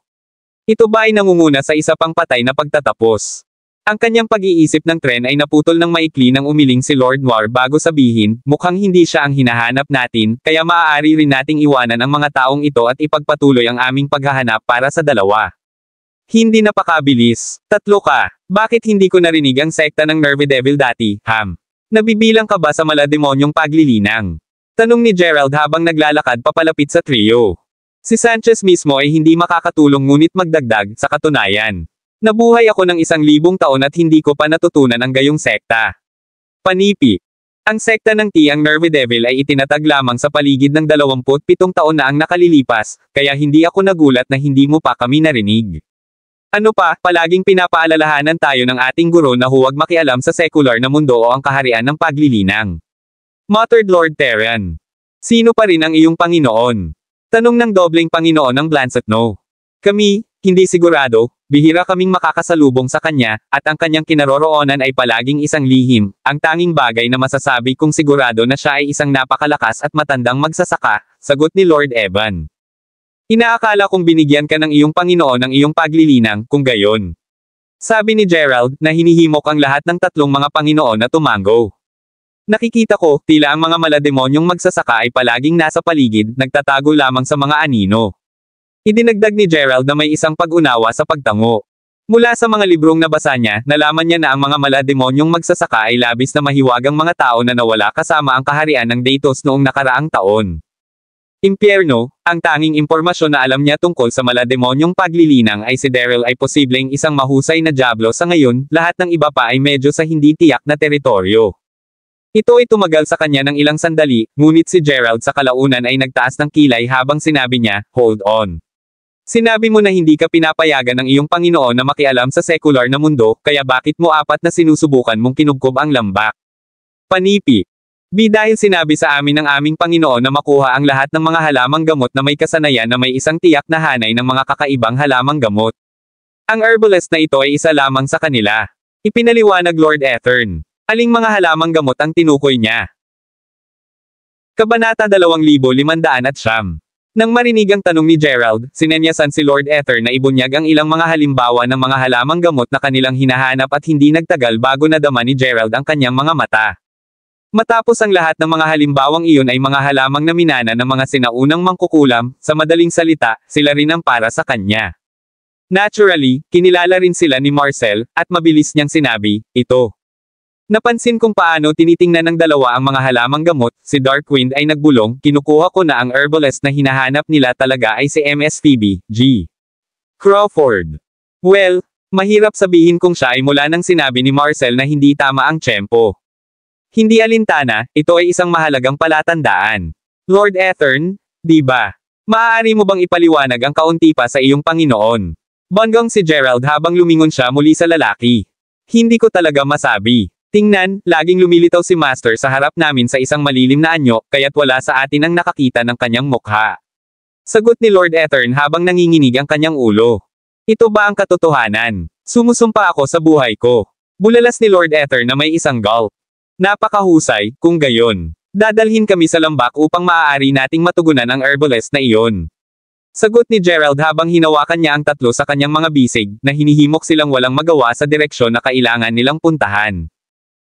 Ito ba ay nangunguna sa isa pang patay na pagtatapos? Ang kanyang pag-iisip ng tren ay naputol ng maikli nang umiling si Lord Noir bago sabihin, mukhang hindi siya ang hinahanap natin, kaya maaari rin nating iwanan ang mga taong ito at ipagpatuloy ang aming paghahanap para sa dalawa. Hindi napakabilis. 3 ka. Bakit hindi ko narinig ang sekta ng Nerve Devil dati, Ham? Nabibilang ka ba sa malademonyong paglilinang? Tanong ni Gerald habang naglalakad papalapit sa trio. Si Sanchez mismo ay hindi makakatulong ngunit magdagdag, sa katunayan. Nabuhay ako ng 1,000 taon at hindi ko pa natutunan ang gayong sekta. Panipi. Ang sekta ng Tiang Nerve Devil ay itinatag lamang sa paligid ng 27 taon na ang nakalilipas, kaya hindi ako nagulat na hindi mo pa kami narinig. Ano pa, palaging pinapaalalahanan tayo ng ating guro na huwag makialam sa secular na mundo o ang kaharian ng paglilinang. Muttered Lord Terran. Sino pa rin ang iyong Panginoon? Tanong ng dobleng Panginoon ng Blancetno. Kami, hindi sigurado, bihira kaming makakasalubong sa kanya, at ang kanyang kinaroroonan ay palaging isang lihim. Ang tanging bagay na masasabi kong sigurado na siya ay isang napakalakas at matandang magsasaka, sagot ni Lord Evan. Inaakala kong binigyan ka ng iyong Panginoon ng iyong paglilinang, kung gayon. Sabi ni Gerald, na hinihimok ang lahat ng 3 mga Panginoon na tumango. Nakikita ko, tila ang mga malademonyong magsasaka ay palaging nasa paligid, nagtatago lamang sa mga anino. Idinagdag ni Gerald na may isang pag-unawa sa pagtango. Mula sa mga librong nabasa niya, nalaman niya na ang mga malademonyong magsasaka ay labis na mahiwagang mga tao na nawala kasama ang kaharian ng Datos noong nakaraang taon. Impyerno, ang tanging impormasyon na alam niya tungkol sa malademonyong paglilinang ay si Daryl ay posibleng isang mahusay na diablo sa ngayon, lahat ng iba pa ay medyo sa hindi tiyak na teritoryo. Ito ay tumagal sa kanya ng ilang sandali, ngunit si Gerald sa kalaunan ay nagtaas ng kilay habang sinabi niya, hold on. Sinabi mo na hindi ka pinapayagan ng iyong Panginoon na makialam sa secular na mundo, kaya bakit mo 4 na sinusubukan mong kinubkob ang lambak? Panipi. Dahil sinabi sa amin ng aming Panginoon na makuha ang lahat ng mga halamang gamot na may kasanayan na may isang tiyak na hanay ng mga kakaibang halamang gamot. Ang herbalist na ito ay isa lamang sa kanila. Ipinaliwanag Lord Ethern. Aling mga halamang gamot ang tinukoy niya? Kabanata 2509. Nang marinig ang tanong ni Gerald, sinenyasan si Lord Ether na ibunyag ang ilang mga halimbawa ng mga halamang gamot na kanilang hinahanap at hindi nagtagal bago nadama ni Gerald ang kanyang mga mata. Matapos ang lahat ng mga halimbawang iyon ay mga halamang na minana ng mga sinaunang mangkukulam, sa madaling salita, sila rin ang para sa kanya. Naturally, kinilala rin sila ni Marcel, at mabilis niyang sinabi, ito. Napansin kung paano tinitingnan ng dalawa ang mga halamang gamot, si Darkwind ay nagbulong, kinukuha ko na ang herbalist na hinahanap nila talaga ay si Ms. Phoebe, G. Crawford. Well, mahirap sabihin kung siya ay mula nang sinabi ni Marcel na hindi tama ang tiyempo. Hindi alintana, ito ay isang mahalagang palatandaan. Lord Ethern, di ba? Maaari mo bang ipaliwanag ang kaunti pa sa iyong Panginoon? Bonggang si Gerald habang lumingon siya muli sa lalaki. Hindi ko talaga masabi. Tingnan, laging lumilitaw si Master sa harap namin sa isang malilim na anyo, kaya't wala sa atin ang nakakita ng kanyang mukha. Sagot ni Lord Ethern habang nanginginig ang kanyang ulo. Ito ba ang katotohanan? Sumusumpa ako sa buhay ko. Bulalas ni Lord Ethern na may isang gulp. Napakahusay, kung gayon. Dadalhin kami sa lambak upang maaari nating matugunan ang herbalist na iyon. Sagot ni Gerald habang hinawakan niya ang 3 sa kanyang mga bisig, na hinihimok silang walang magawa sa direksyon na kailangan nilang puntahan.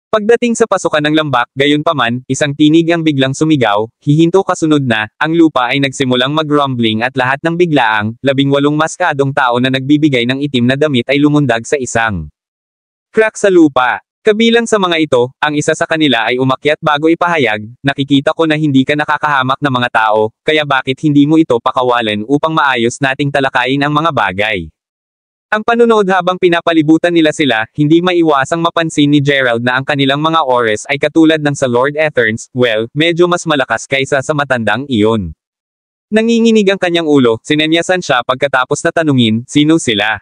Pagdating sa pasukan ng lambak, gayunpaman, isang tinig ang biglang sumigaw, hihinto kasunod na, ang lupa ay nagsimulang mag-rumbling at lahat ng biglaang, 18 maskadong tao na nagbibigay ng itim na damit ay lumundag sa isang crack sa lupa. Kabilang sa mga ito, ang isa sa kanila ay umakyat bago ipahayag, nakikita ko na hindi ka nakakahamak ng mga tao, kaya bakit hindi mo ito pakawalan upang maayos nating talakayin ang mga bagay. Ang panunood habang pinapalibutan nila sila, hindi maiwasang mapansin ni Gerald na ang kanilang mga ores ay katulad ng sa Lord Etherns, well, medyo mas malakas kaysa sa matandang iyon. Nanginginig ang kanyang ulo, sinenyasan siya pagkatapos na tanungin, sino sila?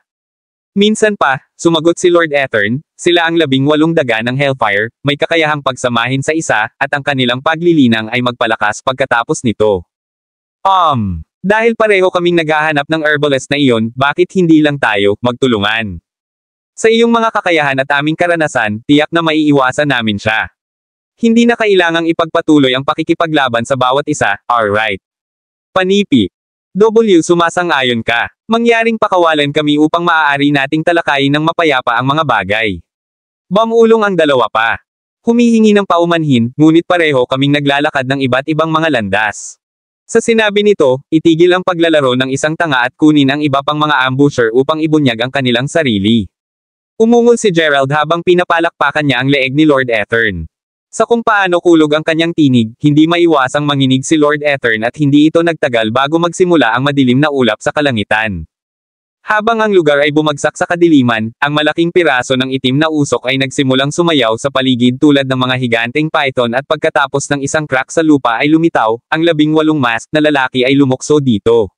Minsan pa, sumagot si Lord Ethern, sila ang 18 daga ng Hellfire, may kakayahang pagsamahin sa isa, at ang kanilang paglilinang ay magpalakas pagkatapos nito. Dahil pareho kaming naghahanap ng herbalist na iyon, bakit hindi lang tayo magtulungan? Sa iyong mga kakayahan at aming karanasan, tiyak na maiiwasan namin siya. Hindi na kailangang ipagpatuloy ang pakikipaglaban sa bawat isa, alright. Panipi. W. Sumasang-ayon ka. Mangyaring pakawalan kami upang maaari nating talakayin ng mapayapa ang mga bagay. Bamulong ang dalawa pa. Humihingi ng paumanhin, ngunit pareho kaming naglalakad ng iba't ibang mga landas. Sa sinabi nito, itigil ang paglalaro ng isang tanga at kunin ang iba pang mga ambusher upang ibunyag ang kanilang sarili. Umungol si Gerald habang pinapalakpakan niya ang leeg ni Lord Ethern. Sa kung paano kulog ang kanyang tinig, hindi maiwasang manginig si Lord Ethern at hindi ito nagtagal bago magsimula ang madilim na ulap sa kalangitan. Habang ang lugar ay bumagsak sa kadiliman, ang malaking piraso ng itim na usok ay nagsimulang sumayaw sa paligid tulad ng mga higanteng python at pagkatapos ng isang crack sa lupa ay lumitaw, ang 18 masked na lalaki ay lumukso dito.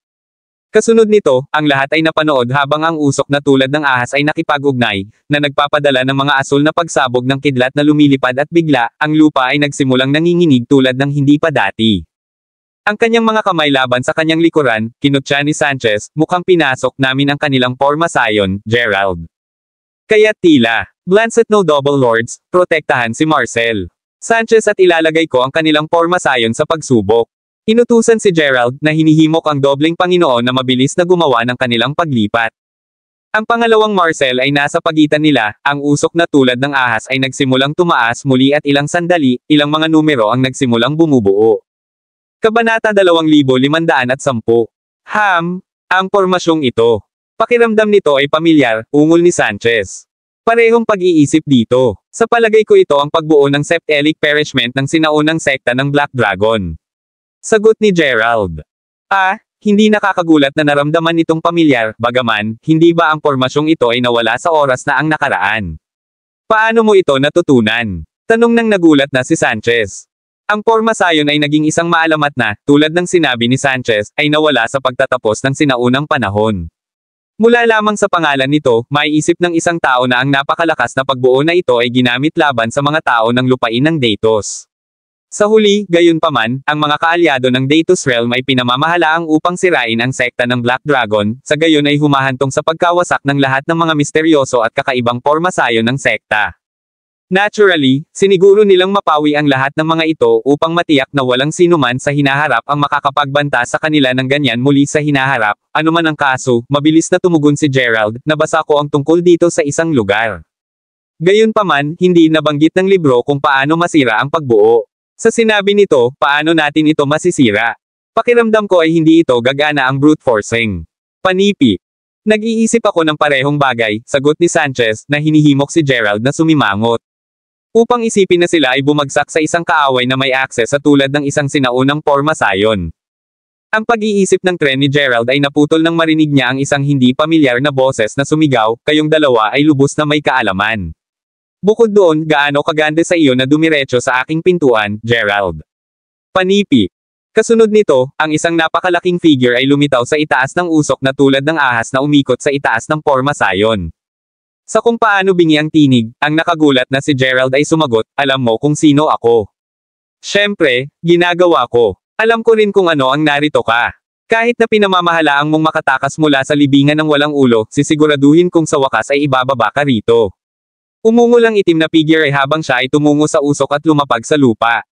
Kasunod nito, ang lahat ay napanood habang ang usok na tulad ng ahas ay nakipag-ugnay, na nagpapadala ng mga asul na pagsabog ng kidlat na lumilipad at bigla, ang lupa ay nagsimulang nanginginig tulad ng hindi pa dati. Ang kanyang mga kamay laban sa kanyang likuran, kinutya ni Sanchez, mukhang pinasok namin ang kanilang porma sayon, Gerald. Kaya tila, Blancet no double lords, protektahan si Marcel Sanchez at ilalagay ko ang kanilang porma sayon sa pagsubok. Inutusan si Gerald na hinihimok ang dobleng Panginoon na mabilis na gumawa ng kanilang paglipat. Ang pangalawang Marcel ay nasa pagitan nila, ang usok na tulad ng ahas ay nagsimulang tumaas muli at ilang sandali, ilang mga numero ang nagsimulang bumubuo. Kabanata 2510. Ang pormasyong ito. Pakiramdam nito ay pamilyar, ungol ni Sanchez. Parehong pag-iisip dito. Sa palagay ko ito ang pagbuo ng septelic perishment ng sinaunang sekta ng Black Dragon. Sagot ni Gerald. Hindi nakakagulat na naramdaman itong pamilyar, bagaman, hindi ba ang pormasyong ito ay nawala sa oras na ang nakaraan? Paano mo ito natutunan? Tanong ng nagulat na si Sanchez. Ang porma sayon ay naging isang maalamat na, tulad ng sinabi ni Sanchez, ay nawala sa pagtatapos ng sinaunang panahon. Mula lamang sa pangalan nito, maiisip ng isang tao na ang napakalakas na pagbuo na ito ay ginamit laban sa mga tao ng lupain ng Datos. Sa huli, gayunpaman, ang mga kaalyado ng Datos Realm ay pinamamahalaang upang sirain ang sekta ng Black Dragon, sa gayon ay humahantong sa pagkawasak ng lahat ng mga misteryoso at kakaibang porma sayon ng sekta. Naturally, siniguro nilang mapawi ang lahat ng mga ito upang matiyak na walang sinuman sa hinaharap ang makakapagbanta sa kanila ng ganyan muli sa hinaharap. Ano man ang kaso, mabilis na tumugon si Gerald, nabasa ko ang tungkol dito sa isang lugar. Gayunpaman, hindi nabanggit ng libro kung paano masira ang pagbuo. Sa sinabi nito, paano natin ito masisira? Pakiramdam ko ay hindi ito gagana ang brute forcing. Panipi. Nag-iisip ako ng parehong bagay, sagot ni Sanchez, na hinihimok si Gerald na sumimangot. Upang isipin na sila ay bumagsak sa isang kaaway na may akses sa tulad ng isang sinaunang porma sayon. Ang pag-iisip ng tren ni Gerald ay naputol nang marinig niya ang isang hindi pamilyar na boses na sumigaw, kayong dalawa ay lubos na may kaalaman. Bukod doon, gaano kaganda sa iyo na dumiretso sa aking pintuan, Gerald? Panipi. Kasunod nito, ang isang napakalaking figure ay lumitaw sa itaas ng usok na tulad ng ahas na umikot sa itaas ng porma sayon. Sa kung paano bingi ang tinig, ang nakagulat na si Gerald ay sumagot, alam mo kung sino ako. Siyempre, ginagawa ko. Alam ko rin kung ano ang narito ka. Kahit na pinamamahalaang mong makatakas mula sa libingan ng walang ulo, sisiguraduhin kung sa wakas ay ibababa ka rito. Umungol ang itim na figure habang siya ay tumungo sa usok at lumapag sa lupa.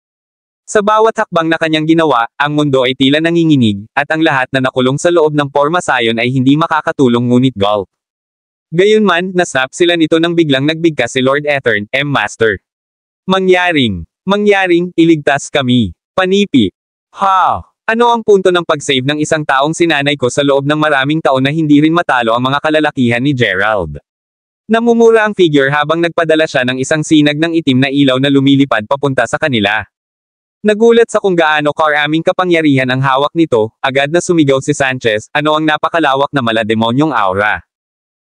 Sa bawat hakbang na kanyang ginawa, ang mundo ay tila nanginginig, at ang lahat na nakulong sa loob ng porma sayon ay hindi makakatulong ngunit gulp. Gayunman, nasnap sila nito nang biglang nagbigkas si Lord Ethern, Master. Mangyaring, iligtas kami. Panipi. Ano ang punto ng pag-save ng isang taong sinanay ko sa loob ng maraming taon na hindi rin matalo ang mga kalalakihan ni Gerald? Namumura ang figure habang nagpadala siya ng isang sinag ng itim na ilaw na lumilipad papunta sa kanila. Nagulat sa kung gaano karaming kapangyarihan ang hawak nito, agad na sumigaw si Sanchez, ano ang napakalawak na malademonyong aura.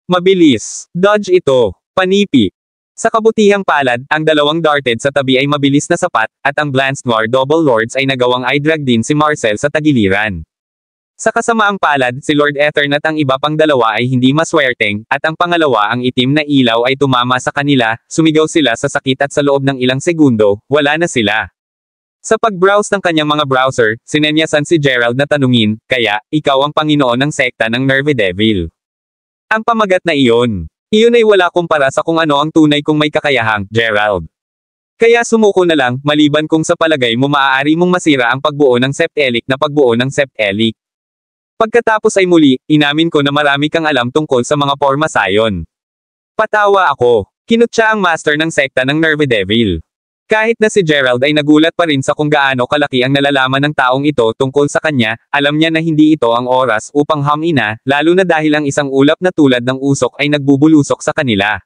Mabilis. Dodge ito. Panipi. Sa kabutihang palad, ang dalawang darted sa tabi ay mabilis na sapat, at ang Blance Noir Double Lords ay nagawang i-drag din si Marcel sa tagiliran. Sa kasamaang palad, si Lord Ethern at ang iba pang dalawa ay hindi maswerteng, at ang pangalawa ang itim na ilaw ay tumama sa kanila, sumigaw sila sa sakit at sa loob ng ilang segundo, wala na sila. Sa pag-browse ng kanyang mga browser, sinenyasan si Gerald na tanungin, kaya, ikaw ang Panginoon ng sekta ng Nerve Devil. Ang pamagat na iyon. Iyon ay wala kumpara sa kung ano ang tunay kong may kakayahang, Gerald. Kaya sumuko na lang, maliban kung sa palagay mo maaari mong masira ang pagbuo ng septelic na pagbuo ng septelic. Pagkatapos ay muli, inamin ko na marami kang alam tungkol sa mga forma sayon. Patawa ako. Kinutya ang master ng sekta ng Nerve Devil. Kahit na si Gerald ay nagulat pa rin sa kung gaano kalaki ang nalalaman ng taong ito tungkol sa kanya, alam niya na hindi ito ang oras upang hamina, lalo na dahil ang isang ulap na tulad ng usok ay nagbubulusok sa kanila.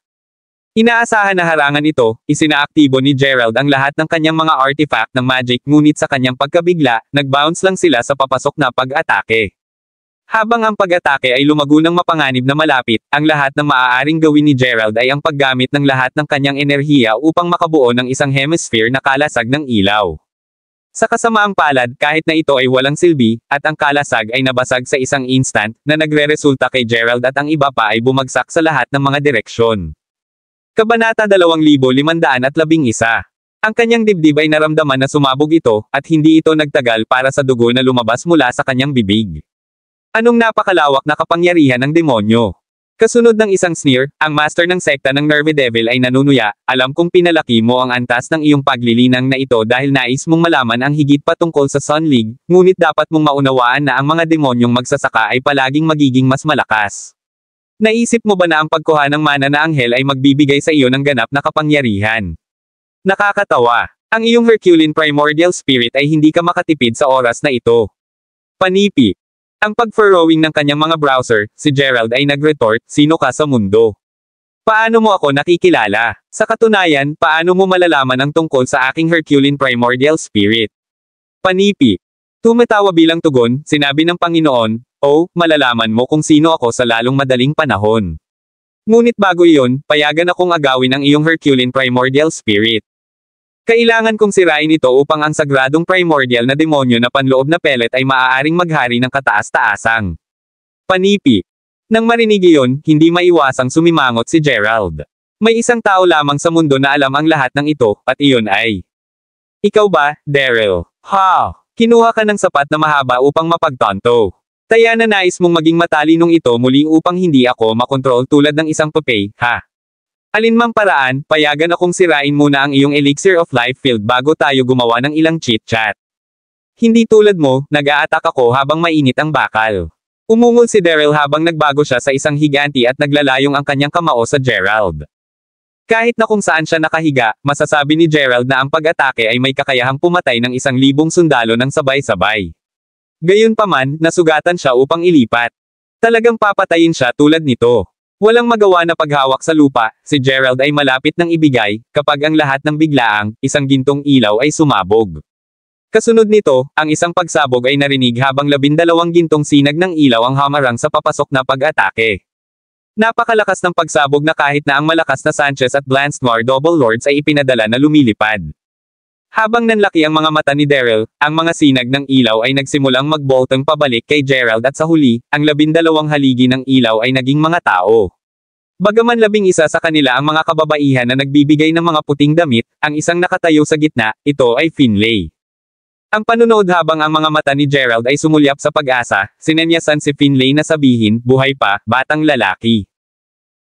Inaasahan na harangan ito, isinaaktibo ni Gerald ang lahat ng kanyang mga artifact ng magic ngunit sa kanyang pagkabigla, nag-bounce lang sila sa papasok na pag-atake. Habang ang pag-atake ay lumago ng mapanganib na malapit, ang lahat ng maaaring gawin ni Gerald ay ang paggamit ng lahat ng kanyang enerhiya upang makabuo ng isang hemisphere na kalasag ng ilaw. Sa kasamaang palad kahit na ito ay walang silbi, at ang kalasag ay nabasag sa isang instant, na nagre-resulta kay Gerald at ang iba pa ay bumagsak sa lahat ng mga direksyon. Kabanata 2511. Ang kanyang dibdib ay naramdaman na sumabog ito, at hindi ito nagtagal para sa dugo na lumabas mula sa kanyang bibig. Anong napakalawak na kapangyarihan ng demonyo? Kasunod ng isang sneer, ang master ng sekta ng Nerve Devil ay nanunuya, alam kong pinalaki mo ang antas ng iyong paglilinang na ito dahil nais mong malaman ang higit pa tungkol sa Sun League, ngunit dapat mong maunawaan na ang mga demonyong magsasaka ay palaging magiging mas malakas. Naisip mo ba na ang pagkuha ng mana na anghel ay magbibigay sa iyo ng ganap na kapangyarihan? Nakakatawa. Ang iyong Herculean Primordial Spirit ay hindi ka makatipid sa oras na ito. Panipi. Ang pag-furrowing ng kanyang mga browser, si Gerald ay nag-retort, sino ka sa mundo? Paano mo ako nakikilala? Sa katunayan, paano mo malalaman ang tungkol sa aking Herculean Primordial Spirit? Panipi. Tumatawa bilang tugon, sinabi ng Panginoon, oh, malalaman mo kung sino ako sa lalong madaling panahon. Ngunit bago iyon, payagan akong agawin ang iyong Herculean Primordial Spirit. Kailangan kong sirain ito upang ang sagradong primordial na demonyo na panloob na pellet ay maaaring maghari ng kataas-taasang. Panipi. Nang marinig iyon, hindi maiwasang sumimangot si Gerald. May isang tao lamang sa mundo na alam ang lahat ng ito, at iyon ay... Ikaw ba, Daryl? Ha? Kinuha ka ng sapat na mahaba upang mapagtanto. Taya na nais mong maging matalinong ito muli upang hindi ako makontrol tulad ng isang papay, ha? Alinmang paraan, payagan akong sirain muna ang iyong Elixir of Life field bago tayo gumawa ng ilang chit-chat. Hindi tulad mo, nag-a-attack ako habang mainit ang bakal. Umungol si Daryl habang nagbago siya sa isang higanti at naglalayong ang kanyang kamao sa Gerald. Kahit na kung saan siya nakahiga, masasabi ni Gerald na ang pag-atake ay may kakayahang pumatay ng 1,000 sundalo ng sabay-sabay. Gayunpaman, nasugatan siya upang ilipat. Talagang papatayin siya tulad nito. Walang magawa na paghawak sa lupa, si Gerald ay malapit ng ibigay, kapag ang lahat ng biglaang, isang gintong ilaw ay sumabog. Kasunod nito, ang isang pagsabog ay narinig habang 12 gintong sinag ng ilaw ang hamarang sa papasok na pag-atake. Napakalakas ng pagsabog na kahit na ang malakas na Sanchez at Blancnoir Double Lords ay ipinadala na lumilipad. Habang nanlaki ang mga mata ni Daryl, ang mga sinag ng ilaw ay nagsimulang magboltong pabalik kay Gerald at sa huli, ang 12 haligi ng ilaw ay naging mga tao. Bagaman 11 sa kanila ang mga kababaihan na nagbibigay ng mga puting damit, ang isang nakatayo sa gitna, ito ay Finlay. Ang panunood habang ang mga mata ni Gerald ay sumulyap sa pag-asa, sinenyasan si Finlay na sabihin, buhay pa, batang lalaki.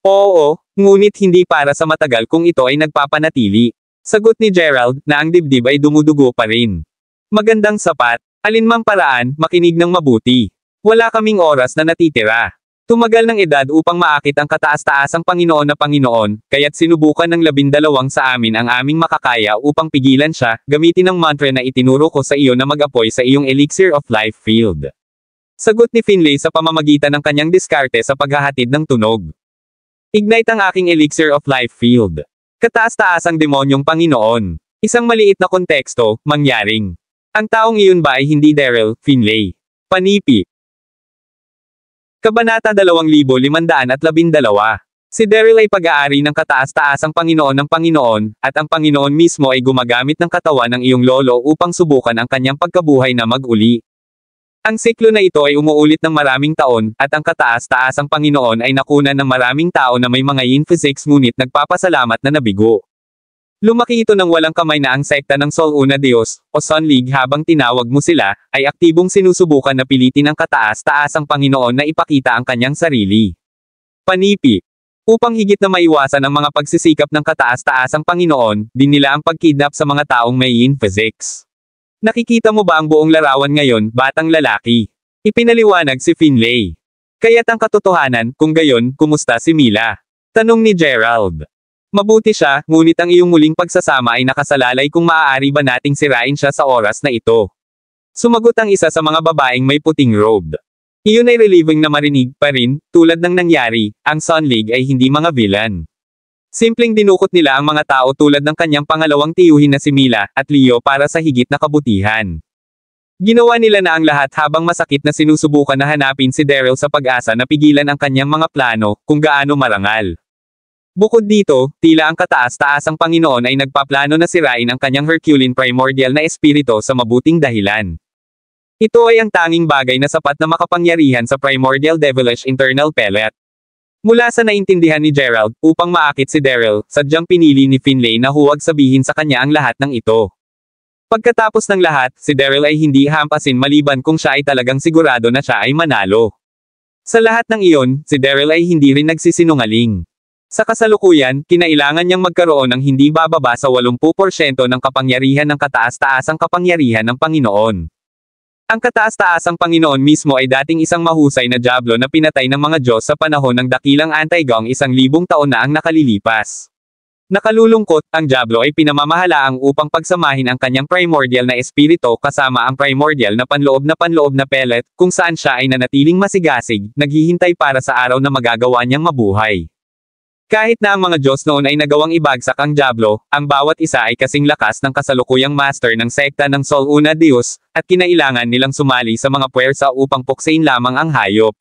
Oo, ngunit hindi para sa matagal kung ito ay nagpapanatili. Sagot ni Gerald, na ang dibdib ay dumudugo pa rin. Magandang sapat. Alinmang paraan, makinig ng mabuti. Wala kaming oras na natitira. Tumagal ng edad upang maakit ang kataas-taasang Panginoon na Panginoon, kaya't sinubukan ng 12 sa amin ang aming makakaya upang pigilan siya, gamitin ang mantra na itinuro ko sa iyo na mag-apoy sa iyong Elixir of Life field. Sagot ni Finlay sa pamamagitan ng kanyang diskarte sa paghahatid ng tunog. Ignite ang aking Elixir of Life field. Kataas-taasang demonyong Panginoon. Isang maliit na konteksto, mangyaring. Ang taong iyon ba ay hindi Daryl, Finlay? Panipi. Kabanata 2512. Si Daryl ay pag-aari ng kataas-taasang Panginoon ng Panginoon, at ang Panginoon mismo ay gumagamit ng katawan ng iyong lolo upang subukan ang kanyang pagkabuhay na mag-uli. Ang siklo na ito ay umuulit ng maraming taon, at ang kataas-taasang Panginoon ay nakunan ng maraming tao na may mga yin physics ngunit nagpapasalamat na nabigo. Lumaki ito ng walang kamay na ang sekta ng Sol Una Dios, o Sun League habang tinawag mo sila, ay aktibong sinusubukan na pilitin ang kataas-taasang Panginoon na ipakita ang kanyang sarili. Panipi. Upang higit na maiwasan ang mga pagsisikap ng kataas-taasang Panginoon, din nila ang pagkidnap sa mga taong may yin physics. Nakikita mo ba ang buong larawan ngayon, batang lalaki? Ipinaliwanag si Finlay. Kaya't ang katotohanan, kung gayon, kumusta si Mila? Tanong ni Gerald. Mabuti siya, ngunit ang iyong muling pagsasama ay nakasalalay kung maaari ba nating sirain siya sa oras na ito. Sumagot ang isa sa mga babaeng may puting robe. Iyon ay relieving na marinig pa rin, tulad ng nangyari, ang Sun League ay hindi mga villain. Simpleng dinukot nila ang mga tao tulad ng kanyang pangalawang tiyuhin na si Mila at Leo para sa higit na kabutihan. Ginawa nila na ang lahat habang masakit na sinusubukan na hanapin si Daryl sa pag-asa na pigilan ang kanyang mga plano, kung gaano marangal. Bukod dito, tila ang kataas-taasang Panginoon ay nagpaplano na sirain ang kanyang Herculean primordial na espiritu sa mabuting dahilan. Ito ay ang tanging bagay na sapat na makapangyarihan sa primordial devilish internal pellet. Mula sa naintindihan ni Gerald, upang maakit si Daryl, sadyang pinili ni Finlay na huwag sabihin sa kanya ang lahat ng ito. Pagkatapos ng lahat, si Daryl ay hindi hampasin maliban kung siya ay talagang sigurado na siya ay manalo. Sa lahat ng iyon, si Daryl ay hindi rin nagsisinungaling. Sa kasalukuyan, kinailangan niyang magkaroon ng hindi bababa sa 80% ng kapangyarihan ng kataas-taasang kapangyarihan ng Panginoon. Ang kataas-taasang Panginoon mismo ay dating isang mahusay na dyablo na pinatay ng mga Diyos sa panahon ng dakilang Antigone 1,000 taon na ang nakalilipas. Nakalulungkot, ang dyablo ay pinamamahalaang upang pagsamahin ang kanyang primordial na espiritu kasama ang primordial na panloob na pellet, kung saan siya ay nanatiling masigasig, naghihintay para sa araw na magagawa niyang mabuhay. Kahit na ang mga Diyos noon ay nagawang ibagsak ang dyablo, ang bawat isa ay kasing lakas ng kasalukuyang master ng sekta ng Sol Una Dios, at kinailangan nilang sumali sa mga puwersa upang puksain lamang ang hayop.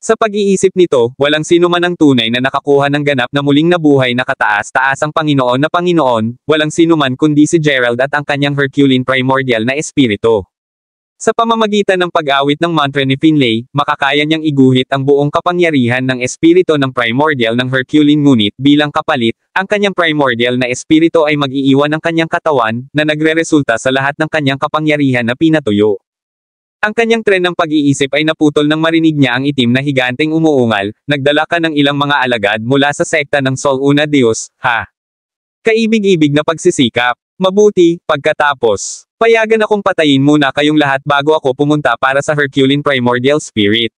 Sa pag-iisip nito, walang sino man ang tunay na nakakuha ng ganap na muling nabuhay na kataas-taasang Panginoon na Panginoon, walang sino man kundi si Gerald at ang kanyang Herculean primordial na espiritu. Sa pamamagitan ng pag-awit ng mantra ni Finlay, makakaya niyang iguhit ang buong kapangyarihan ng espiritu ng primordial ng Herculean, ngunit bilang kapalit, ang kanyang primordial na espiritu ay mag-iiwan ng kanyang katawan, na nagreresulta sa lahat ng kanyang kapangyarihan na pinatuyo. Ang kanyang tren ng pag-iisip ay naputol nang marinig niya ang itim na higanteng umuungal, nagdala ka ng ilang mga alagad mula sa sekta ng Sol Una Dios, ha? Kaibig-ibig na pagsisikap. Mabuti, pagkatapos, payagan akong patayin muna kayong lahat bago ako pumunta para sa Herculean primordial spirit.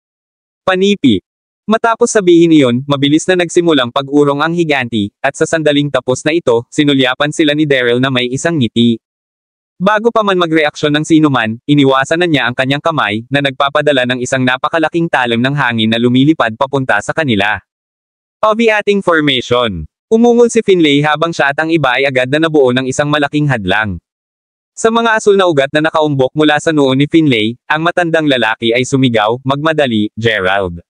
Panipi. Matapos sabihin iyon, mabilis na nagsimulang pag-urong ang higanti, at sa sandaling tapos na ito, sinulyapan sila ni Daryl na may isang ngiti. Bago pa man magreaksyon ng sinuman, iniwasan na niya ang kanyang kamay, na nagpapadala ng isang napakalaking talim ng hangin na lumilipad papunta sa kanila. Ating formation. Umungol si Finlay habang siya at ang iba ay agad na nabuo ng isang malaking hadlang. Sa mga asul na ugat na nakaumbok mula sa noo ni Finlay, ang matandang lalaki ay sumigaw, "Magmadali, Gerald."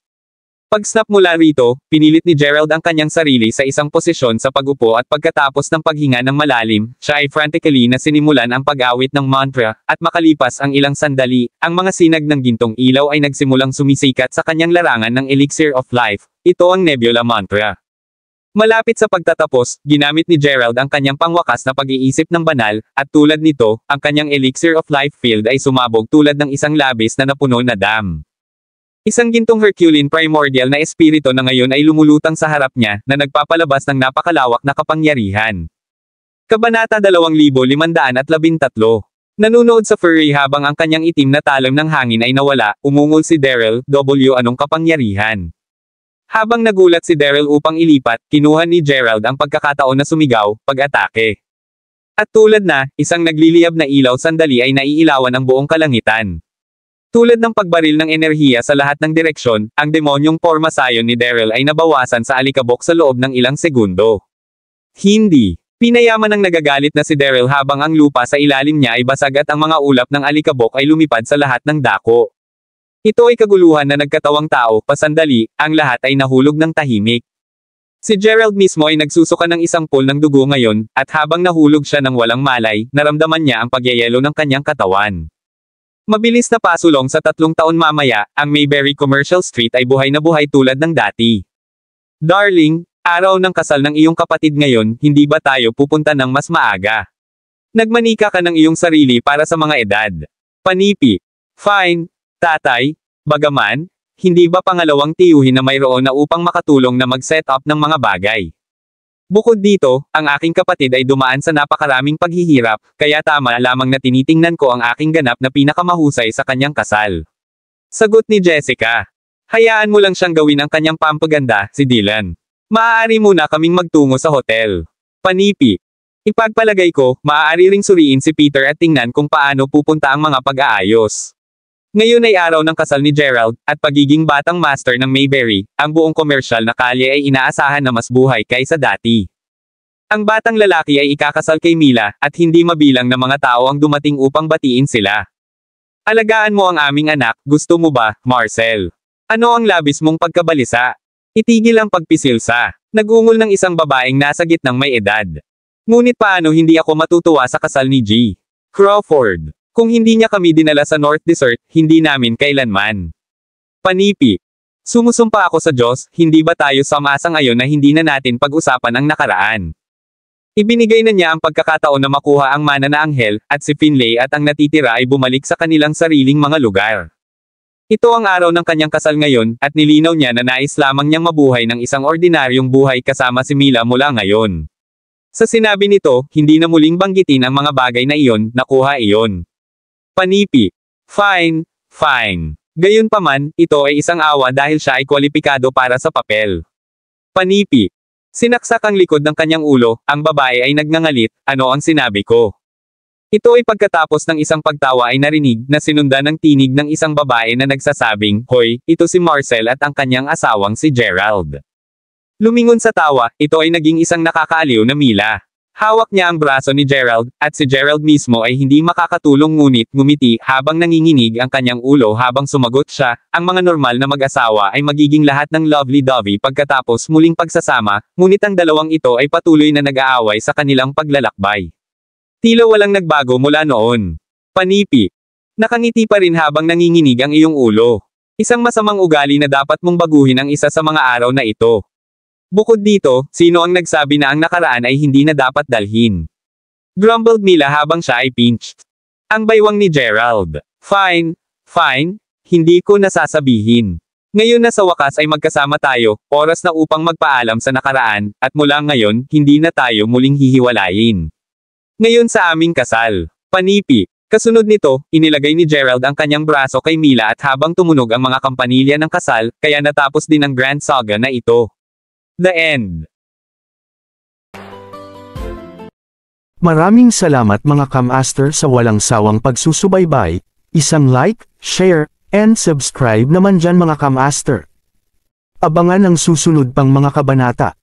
Pag-snap mula rito, pinilit ni Gerald ang kanyang sarili sa isang posisyon sa pag-upo at pagkatapos ng paghinga ng malalim, siya ay frantically na sinimulan ang pag-awit ng mantra, at makalipas ang ilang sandali, ang mga sinag ng gintong ilaw ay nagsimulang sumisikat sa kanyang larangan ng Elixir of Life. Ito ang Nebula Mantra. Malapit sa pagtatapos, ginamit ni Gerald ang kanyang pangwakas na pag-iisip ng banal, at tulad nito, ang kanyang Elixir of Life field ay sumabog tulad ng isang labis na napuno na dam. Isang gintong Herculean primordial na espiritu na ngayon ay lumulutang sa harap niya, na nagpapalabas ng napakalawak na kapangyarihan. Kabanata 2513. Nanunood sa furry habang ang kanyang itim na talim ng hangin ay nawala, umungol si Daryl, anong kapangyarihan? Habang nagulat si Daryl upang ilipat, kinuha ni Gerald ang pagkakataon na sumigaw, "Pag-atake." At tulad na, isang nagliliyab na ilaw sandali ay naiilawan ang buong kalangitan. Tulad ng pagbaril ng enerhiya sa lahat ng direksyon, ang demonyong pormasayon ni Daryl ay nabawasan sa alikabok sa loob ng ilang segundo. Hindi. Pinayaman ng nagagalit na si Daryl habang ang lupa sa ilalim niya ay basag at ang mga ulap ng alikabok ay lumipad sa lahat ng dako. Ito ay kaguluhan na nagkatawang tao, pasandali, ang lahat ay nahulog ng tahimik. Si Gerald mismo ay nagsusuka ng isang pool ng dugo ngayon, at habang nahulog siya ng walang malay, naramdaman niya ang pagyayelo ng kanyang katawan. Mabilis na pasulong sa 3 taon mamaya, ang Mayberry Commercial Street ay buhay na buhay tulad ng dati. "Darling, Araw ng kasal ng iyong kapatid ngayon, hindi ba tayo pupunta ng mas maaga? Nagmanika ka ng iyong sarili para sa mga edad. Panipi. Fine, tatay. Bagaman, hindi ba pangalawang tiyuhin na mayroon na upang makatulong na mag-set up ng mga bagay? Bukod dito, ang aking kapatid ay dumaan sa napakaraming paghihirap, kaya tama lamang na tinitingnan ko ang aking ganap na pinakamahusay sa kanyang kasal. Sagot ni Jessica. Hayaan mo lang siyang gawin ang kanyang pampaganda, si Dylan. Maaari muna kaming magtungo sa hotel. Panipi. Ipagpalagay ko, maaari ring suriin si Peter at tingnan kung paano pupunta ang mga pag-aayos. Ngayon ay araw ng kasal ni Gerald, at pagiging batang master ng Mayberry, ang buong komersyal na kalye ay inaasahan na mas buhay kaysa dati. Ang batang lalaki ay ikakasal kay Mila, at hindi mabilang na mga tao ang dumating upang batiin sila. Alagaan mo ang aming anak, gusto mo ba, Marcel? Ano ang labis mong pagkabalisa? Itigil ang pagpisilsa. Nagungol ng isang babaeng nasa gitnang may edad. Ngunit paano hindi ako matutuwa sa kasal ni G. Crawford? Kung hindi niya kami dinala sa North Desert, hindi namin kailanman. Panipi. Sumusumpa ako sa Diyos, hindi ba tayo samasa ngayon na hindi na natin pag-usapan ang nakaraan? Ibinigay na niya ang pagkakataon na makuha ang mana na anghel, at si Finlay at ang natitira ay bumalik sa kanilang sariling mga lugar. Ito ang araw ng kanyang kasal ngayon, at nilinaw niya na nais lamang niyang mabuhay ng isang ordinaryong buhay kasama si Mila mula ngayon. Sa sinabi nito, hindi na muling banggitin ang mga bagay na iyon, nakuha iyon. Panipi. Fine, fine. Gayunpaman, ito ay isang awa dahil siya ay kwalipikado para sa papel. Panipi. Sinaksak ang likod ng kanyang ulo, ang babae ay nagngangalit, ano ang sinabi ko? Ito ay pagkatapos ng isang pagtawa ay narinig na sinundan ng tinig ng isang babae na nagsasabing, Hoy, ito si Marcel at ang kanyang asawang si Gerald. Lumingon sa tawa, ito ay naging isang nakakaaliw na Mila. Hawak niya ang braso ni Gerald, at si Gerald mismo ay hindi makakatulong ngunit ngumiti habang nanginginig ang kanyang ulo habang sumagot siya, ang mga normal na mag-asawa ay magiging lahat ng lovey-dovey pagkatapos muling pagsasama, ngunit ang dalawang ito ay patuloy na nag-aaway sa kanilang paglalakbay. Tila walang nagbago mula noon. Panipi. Nakangiti pa rin habang nanginginig ang iyong ulo. Isang masamang ugali na dapat mong baguhin ang isa sa mga araw na ito. Bukod dito, sino ang nagsabi na ang nakaraan ay hindi na dapat dalhin? Grumbled Mila habang siya ay pinched. Ang baywang ni Gerald. Fine, fine, hindi ko nasasabihin. Ngayon na sa wakas ay magkasama tayo, oras na upang magpaalam sa nakaraan, at mula ngayon, hindi na tayo muling hihiwalayin. Ngayon sa aming kasal. Panipi. Kasunod nito, inilagay ni Gerald ang kanyang braso kay Mila at habang tumunog ang mga kampanilya ng kasal, kaya natapos din ang grand saga na ito. The end. Maraming salamat mga Kamaster sa walang sawang pagsusubaybay, isang like, share, and subscribe naman dyan mga Kamaster. Abangan ang susunod pang mga kabanata.